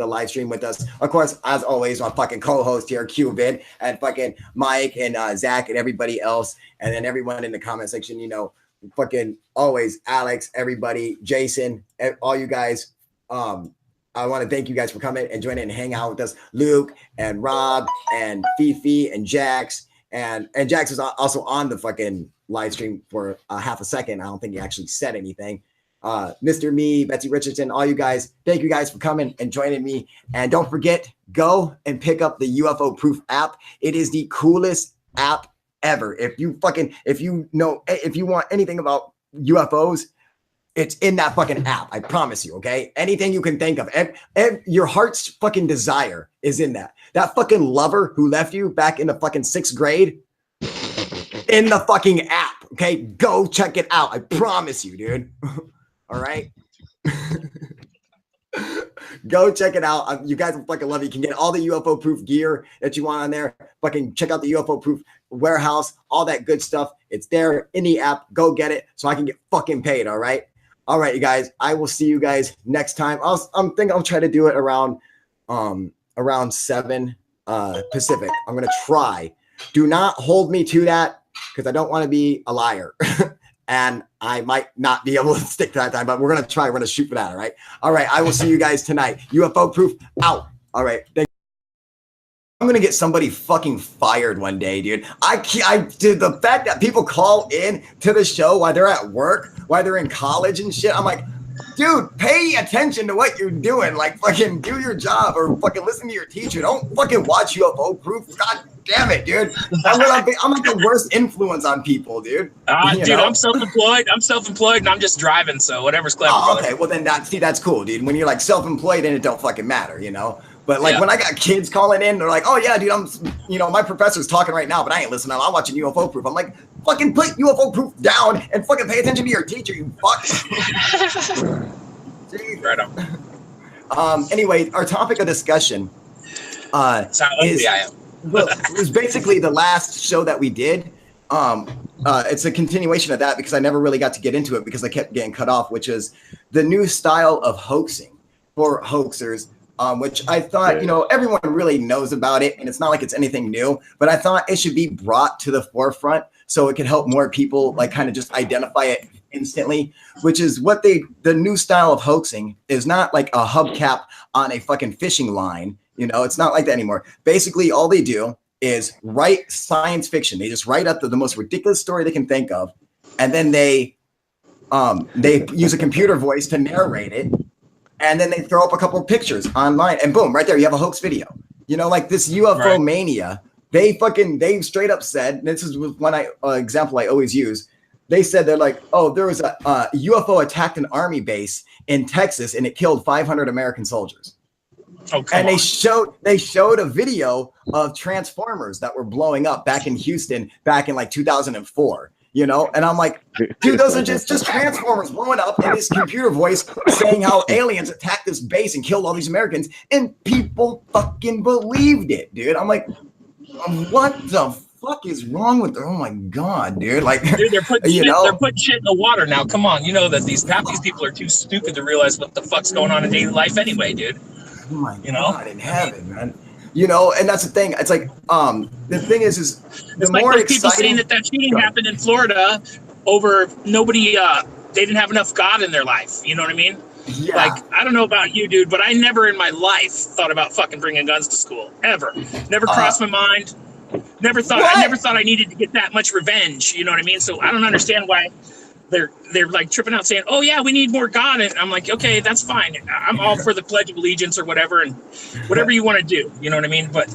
live stream with us. Of course, as always, my fucking co-host here, Cuban, and fucking Mike and Zach and everybody else, and then everyone in the comment section, you know, fucking always Alex, everybody, Jason, all you guys. I want to thank you guys for coming and joining and hang out with us. Luke and Rob and Fifi and Jax. And Jax was also on the fucking live stream for half a second. I don't think he actually said anything. Mr. Me, Betsy Richardson, all you guys, thank you guys for coming and joining me. And don't forget, go and pick up the UFO Proof app. It is the coolest app ever. If you want anything about UFOs, it's in that fucking app. I promise you. Okay. Anything you can think of, your heart's fucking desire is in that. That fucking lover who left you back in the fucking 6th grade, in the fucking app. Okay, go check it out. I promise you, dude. All right. Go check it out. You guys will fucking love it. You can get all the UFO proof gear that you want on there. Fucking check out the UFO proof warehouse, all that good stuff. It's there in the app. Go get it so I can get fucking paid. All right. All right, you guys. I will see you guys next time. I'm thinking I'll try to do it around 7 Pacific. I'm gonna try. Do not hold me to that because I don't want to be a liar. And I might not be able to stick to that time, but we're going to try. We're going to shoot for that. All right. All right. I will see you guys tonight. UFO proof out. All right. I'm going to get somebody fucking fired one day, dude. Dude, the fact that people call in to the show while they're at work, while they're in college and shit. I'm like, dude, pay attention to what you're doing. Like, fucking do your job or fucking listen to your teacher. Don't fucking watch UFO proof. God damn it, dude. I'm like the worst influence on people, dude. Dude, know? I'm self-employed. And I'm just driving, so whatever's clever. Oh, okay, well then that's cool, dude. When you're like self-employed, then it don't fucking matter, you know. But like when I got kids calling in, they're like, "Oh yeah, dude, my professor's talking right now, but I ain't listening. I'm watching UFO proof." I'm like, "Fucking put UFO proof down and fucking pay attention to your teacher, you fuck." Right on. Anyway, our topic of discussion is basically the last show that we did. It's a continuation of that because I never really got to get into it because I kept getting cut off, which is the new style of hoaxing for hoaxers. Which I thought, everyone really knows about it, and it's not like it's anything new, but I thought it should be brought to the forefront so it could help more people like kind of just identify it instantly, which is what the new style of hoaxing is. Not like a hubcap on a fucking fishing line. It's not like that anymore. Basically, all they do is write science fiction. They just write up the most ridiculous story they can think of, and then they use a computer voice to narrate it. And then they throw up a couple of pictures online and boom, right there, you have a hoax video. Like this UFO mania, they straight up said, and this is one example I always use. They said they're like, oh, there was a UFO attacked an army base in Texas and it killed 500 American soldiers. Oh, and they showed a video of Transformers that were blowing up back in Houston back in like 2004. And I'm like, dude, those are just Transformers blowing up and this computer voice saying how aliens attacked this base and killed all these Americans, and people fucking believed it, dude. I'm like, what the fuck is wrong with them? Oh my god, dude! Like, dude, they're putting shit in the water now. Come on, that half these people are too stupid to realize what the fuck's going on in daily life anyway, dude. Oh my god, in heaven, man. And that's the thing. It's like, the thing is the more like people saying that shooting happened in Florida over nobody, they didn't have enough God in their life. You know what I mean? Yeah. Like, I don't know about you, dude, but I never in my life thought about fucking bringing guns to school. Ever. Never crossed my mind. I never thought I needed to get that much revenge. You know what I mean? So I don't understand why they're like tripping out saying, oh yeah, we need more God. And I'm like, okay, that's fine. I'm all for the Pledge of Allegiance or whatever, and whatever you want to do, you know what I mean? But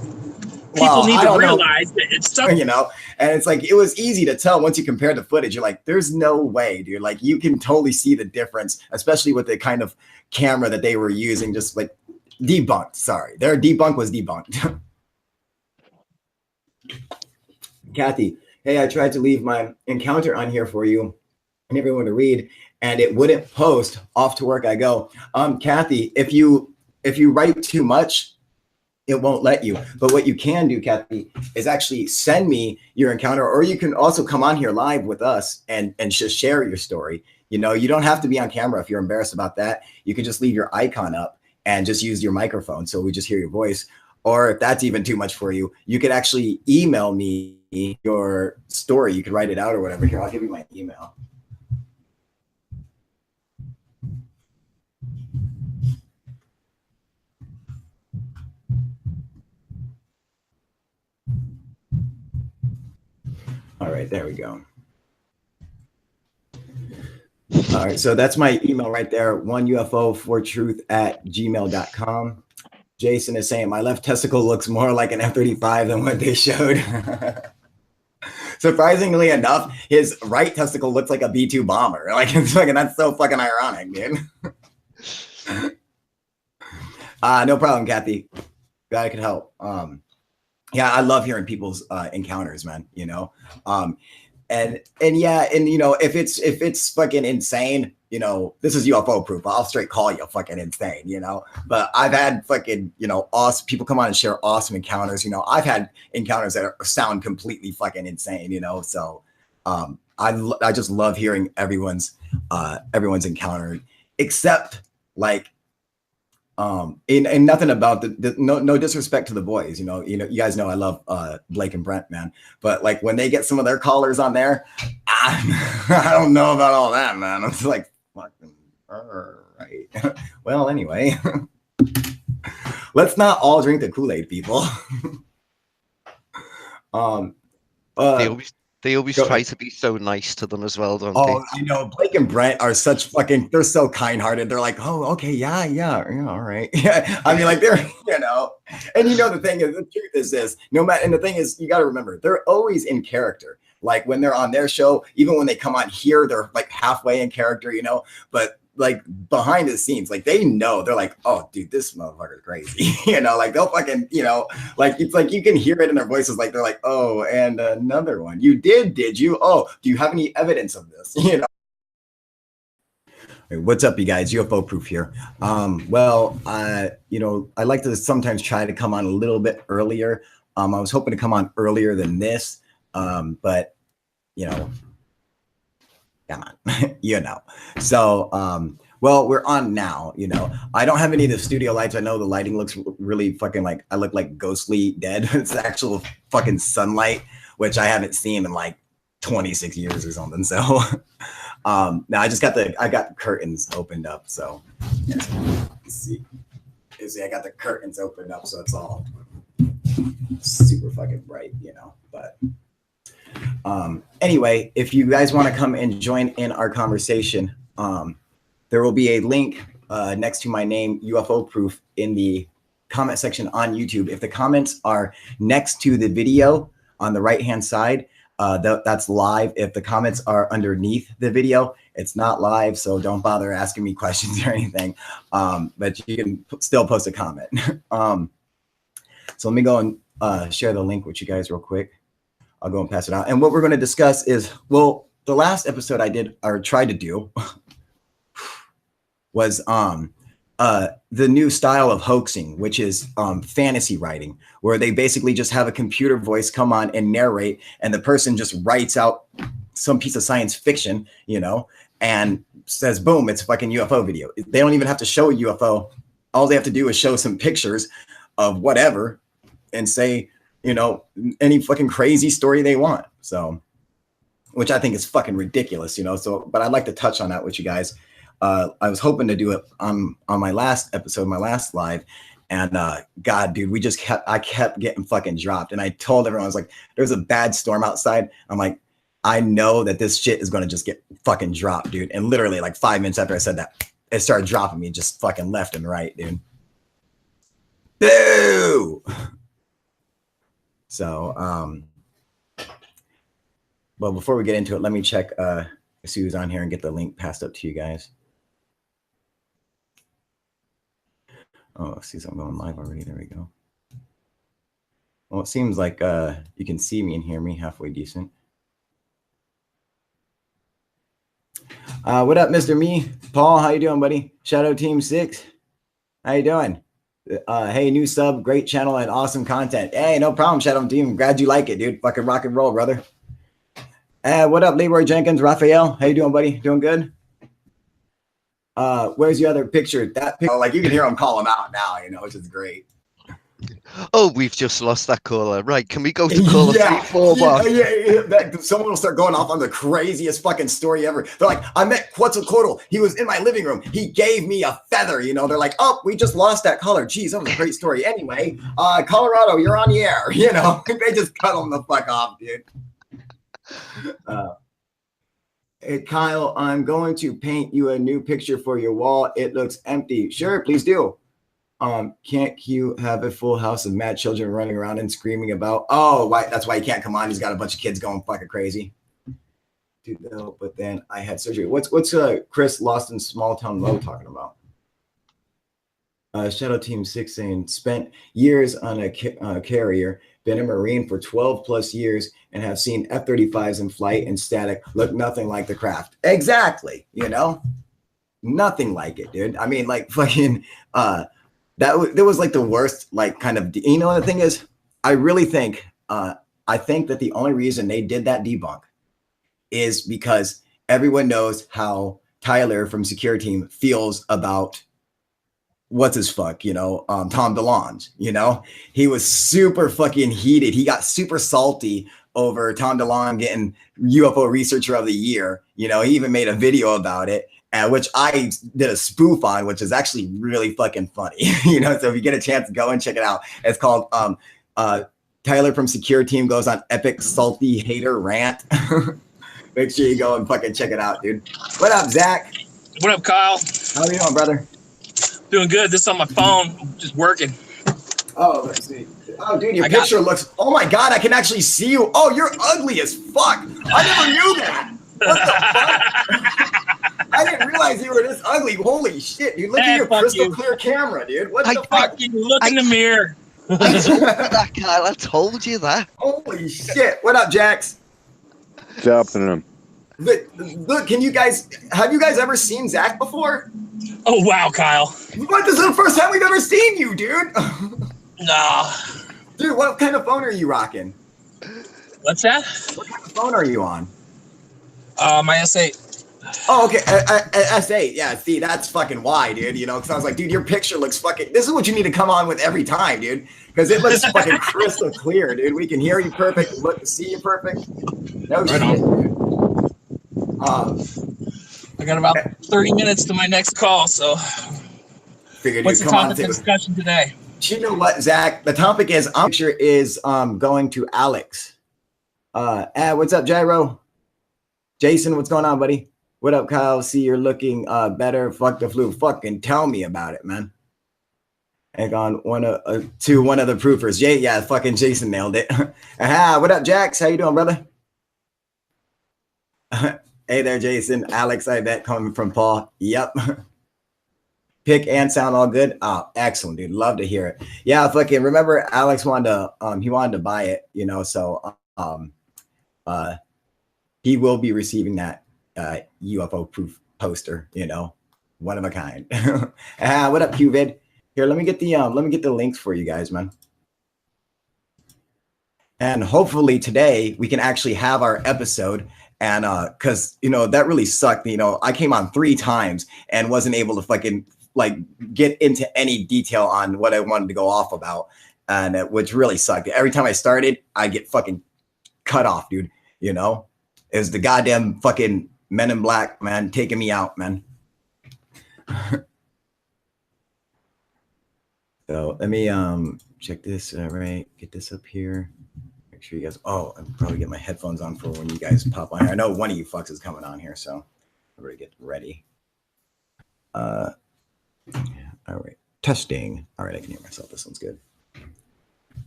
people need to realize that it's something, and it's like, it was easy to tell once you compared the footage. You're like, there's no way, dude. Like, you can totally see the difference, especially with the kind of camera that they were using. Just like debunked. Sorry, their debunk was debunked. Kathy, hey, I tried to leave my encounter on here for you and everyone to read, and it wouldn't post. Off to work I go. Kathy, if you write too much, it won't let you. But what you can do, Kathy, is actually send me your encounter, or you can also come on here live with us and just share your story. You don't have to be on camera if you're embarrassed about that. You can just leave your icon up and just use your microphone so we just hear your voice. Or if that's even too much for you, you could actually email me your story. You could write it out or whatever. Here, I'll give you my email. All right, there we go. All right, so that's my email right there, 1UFO4truth@gmail.com. Jason is saying my left testicle looks more like an F-35 than what they showed. Surprisingly enough, his right testicle looks like a B-2 bomber. Like, it's fucking, that's so fucking ironic, dude. No problem, Kathy. Glad I could help. Yeah, I love hearing people's encounters, man. and yeah, and you know, if it's fucking insane, you know, this is UFO proof. I'll straight call you fucking insane, you know. But I've had fucking, you know, awesome people come on and share awesome encounters. You know, I've had encounters that sound completely fucking insane, you know. So I just love hearing everyone's encounter, except like and nothing about no disrespect to the boys, you know, you guys know I love Blake and Brent, man, but like when they get some of their callers on there, I don't know about all that, man. I'm just like, fucking all right. Well, anyway, let's not all drink the Kool-Aid, people. They always try to be so nice to them as well, don't they? Oh, I know. Blake and Brent are such fucking, they're so kind-hearted. They're like, oh, okay, yeah, all right. Yeah. I mean, like, they're, you know, and you know, the thing is, the truth is this, no matter, and the thing is, you got to remember, they're always in character. Like when they're on their show, even when they come on here, they're like halfway in character, you know, but like behind the scenes, like they know, they're like, oh dude, this motherfucker's crazy. You know, like they'll fucking, you know, like it's like you can hear it in their voices, like they're like, oh, and another one. You did you? Oh, do you have any evidence of this? You know. Hey, what's up, you guys? UFO proof here. Well, you know, I like to sometimes try to come on a little bit earlier. I was hoping to come on earlier than this, but you know, come on, you know. So, well, we're on now, you know. I don't have any of the studio lights. I know the lighting looks really fucking like, I look like ghostly dead. It's actual fucking sunlight, which I haven't seen in like 26 years or something. So, now I got curtains opened up. So, let's see. I got the curtains opened up, so it's all super fucking bright, you know, but. Anyway, if you guys want to come and join in our conversation, there will be a link next to my name, UFO Proof, in the comment section on YouTube. If the comments are next to the video on the right-hand side, that's live. If the comments are underneath the video, it's not live, so don't bother asking me questions or anything. But you can still post a comment. So let me go and share the link with you guys real quick. I'll go and pass it out. And what we're going to discuss is, well, the last episode I did or tried to do was the new style of hoaxing, which is fantasy writing, where they basically just have a computer voice come on and narrate, and the person just writes out some piece of science fiction, you know, and says, boom, it's a fucking UFO video. They don't even have to show a UFO. All they have to do is show some pictures of whatever and say, you know, any fucking crazy story they want. So, which I think is fucking ridiculous, you know. So, but I'd like to touch on that with you guys. I was hoping to do it on my last episode, my last live, and God, dude, I kept getting fucking dropped. And I told everyone, I was like, there's a bad storm outside. I'm like, I know that this shit is gonna just get fucking dropped, dude. And literally like 5 minutes after I said that, it started dropping me just fucking left and right, dude. Boo! So, well, before we get into it, let me check, see who's on here and get the link passed up to you guys. Oh, I see something going live already. There we go. Well, it seems like you can see me and hear me halfway decent. What up, Mr. Me? Paul, how you doing, buddy? Shadow Team 6, how you doing? Hey, new sub, great channel and awesome content. Hey, no problem, Shadow Team. Glad you like it, dude. Fucking rock and roll, brother. What up, Leroy Jenkins, Raphael? How you doing, buddy? Doing good? Where's your other picture? That picture, like you can hear him call him out now, you know, which is great. Oh, we've just lost that caller. Right, can we go to caller 3-4 bar? Yeah. Someone will start going off on the craziest fucking story ever. They're like, I met Quetzalcoatl. He was in my living room. He gave me a feather, you know. They're like, oh, we just lost that caller. Geez, that was a great story. Anyway, Colorado, you're on the air. You know, they just cut him the fuck off, dude. Hey, Kyle, I'm going to paint you a new picture for your wall. It looks empty. Sure, please do. Can't you have a full house of mad children running around and screaming about, oh, why? That's why he can't come on. He's got a bunch of kids going fucking crazy. Dude, no, but then I had surgery. What's Chris Lost in Small Town Low talking about? Shadow Team 6 saying spent years on a carrier, been a Marine for 12 plus years and have seen F-35s in flight and static look nothing like the craft. Exactly. You know, nothing like it, dude. I mean, like fucking, that was like the worst, like kind of, you know, the thing is, I really think, I think that the only reason they did that debunk is because everyone knows how Tyler from Secure Team feels about what's his fuck, you know, Tom DeLonge, you know, he was super fucking heated. He got super salty over Tom DeLonge getting UFO Researcher of the Year. You know, he even made a video about it, which I did a spoof on, which is actually really fucking funny. You know, so if you get a chance, go and check it out. It's called Tyler from Secure Team goes on epic salty hater rant. Make sure you go and fucking check it out, dude. What up, Zach? What up, Kyle? How you doing, brother? Doing good. This is on my phone, just working. Oh, let's see. Oh, dude, your picture looks. Oh my god, I can actually see you. Oh, you're ugly as fuck. I never knew that. What the fuck? I didn't realize you were this ugly. Holy shit, dude! Look at your crystal clear camera, dude. What the fuck? Look in the mirror. I told you that, Kyle. I told you that. Holy shit! What up, Jax? Stopping him. Look, can you guys? Have you guys ever seen Zach before? Oh wow, Kyle. What? This is the first time we've ever seen you, dude. No. Dude, what kind of phone are you rocking? What's that? What kind of phone are you on? My S8. Oh, okay. S8. Yeah, see, that's fucking why, dude. You know, because I was like, dude, your picture looks fucking. This is what you need to come on with every time, dude. Because it looks fucking crystal clear, dude. We can hear you perfect, look, see you perfect. No shit, dude. I got about 30 minutes to my next call, so. Figured what's you'd the come on topic of too. discussion today? You know what, Zach? The topic is picture is going to Alex. What's up, Gyro? Jason, what's going on, buddy? What up, Kyle? See, you're looking better. Fuck the flu. Fucking tell me about it, man. And on one of the proofers. Yeah, fucking Jason nailed it. What up, Jax? How you doing, brother? Hey there, Jason. Alex, I bet coming from Paul. Yep. Pick and sound all good. Oh, excellent, dude. Love to hear it. Yeah, fucking remember Alex wanted to buy it, you know, so he will be receiving that UFO proof poster, you know, one of a kind. What up, QVid? Here, let me get the links for you guys, man. And hopefully today we can actually have our episode. And because you know that really sucked. You know, I came on 3 times and wasn't able to fucking like get into any detail on what I wanted to go off about, and which really sucked. Every time I started, I get fucking cut off, dude. You know, it was the goddamn fucking Men in Black, man, taking me out, man. So let me check this. Right, get this up here. Make sure you guys. Oh, I'll probably get my headphones on for when you guys pop on here. I know one of you fucks is coming on here, so everybody get ready. Yeah, all right. Testing. All right, I can hear myself. This one's good.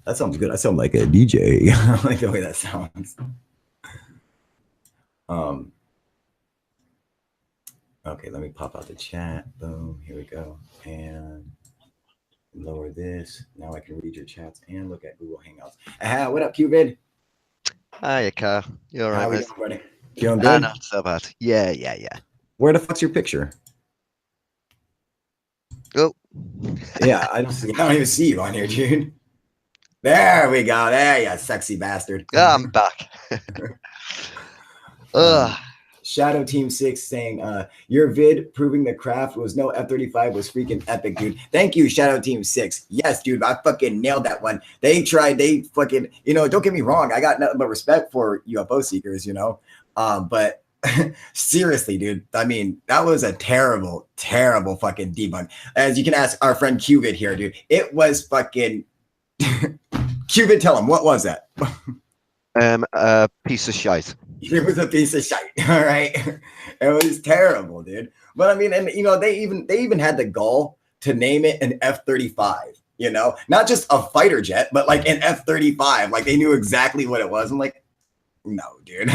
That sounds good. I sound like a DJ. I like the way that sounds. Okay, let me pop out the chat. Boom. Here we go. And lower this. Now I can read your chats and look at Google Hangouts. What up, Cupid? Hiya, Car. You all right, mate? How buddy? Feeling good? Not so bad. Yeah. Where the fuck's your picture? Oh. Yeah, I don't even see you on here, dude. There we go. There you sexy bastard. Yeah, I'm back. Shadow Team 6 saying, your vid proving the craft was no F-35 was freaking epic, dude. Thank you, Shadow Team 6. Yes, dude, I fucking nailed that one. They fucking, you know, don't get me wrong. I got nothing but respect for UFO seekers, you know. But seriously, dude, I mean, that was a terrible, terrible fucking debunk. As you can ask our friend Cubit here, dude. It was fucking... Cubit, tell him, what was that? A piece of shite. It was a piece of shite. All right, it was terrible, dude. But I mean, and you know, they even had the gall to name it an F-35. You know, not just a fighter jet, but like an F-35. Like they knew exactly what it was. I'm like, no, dude.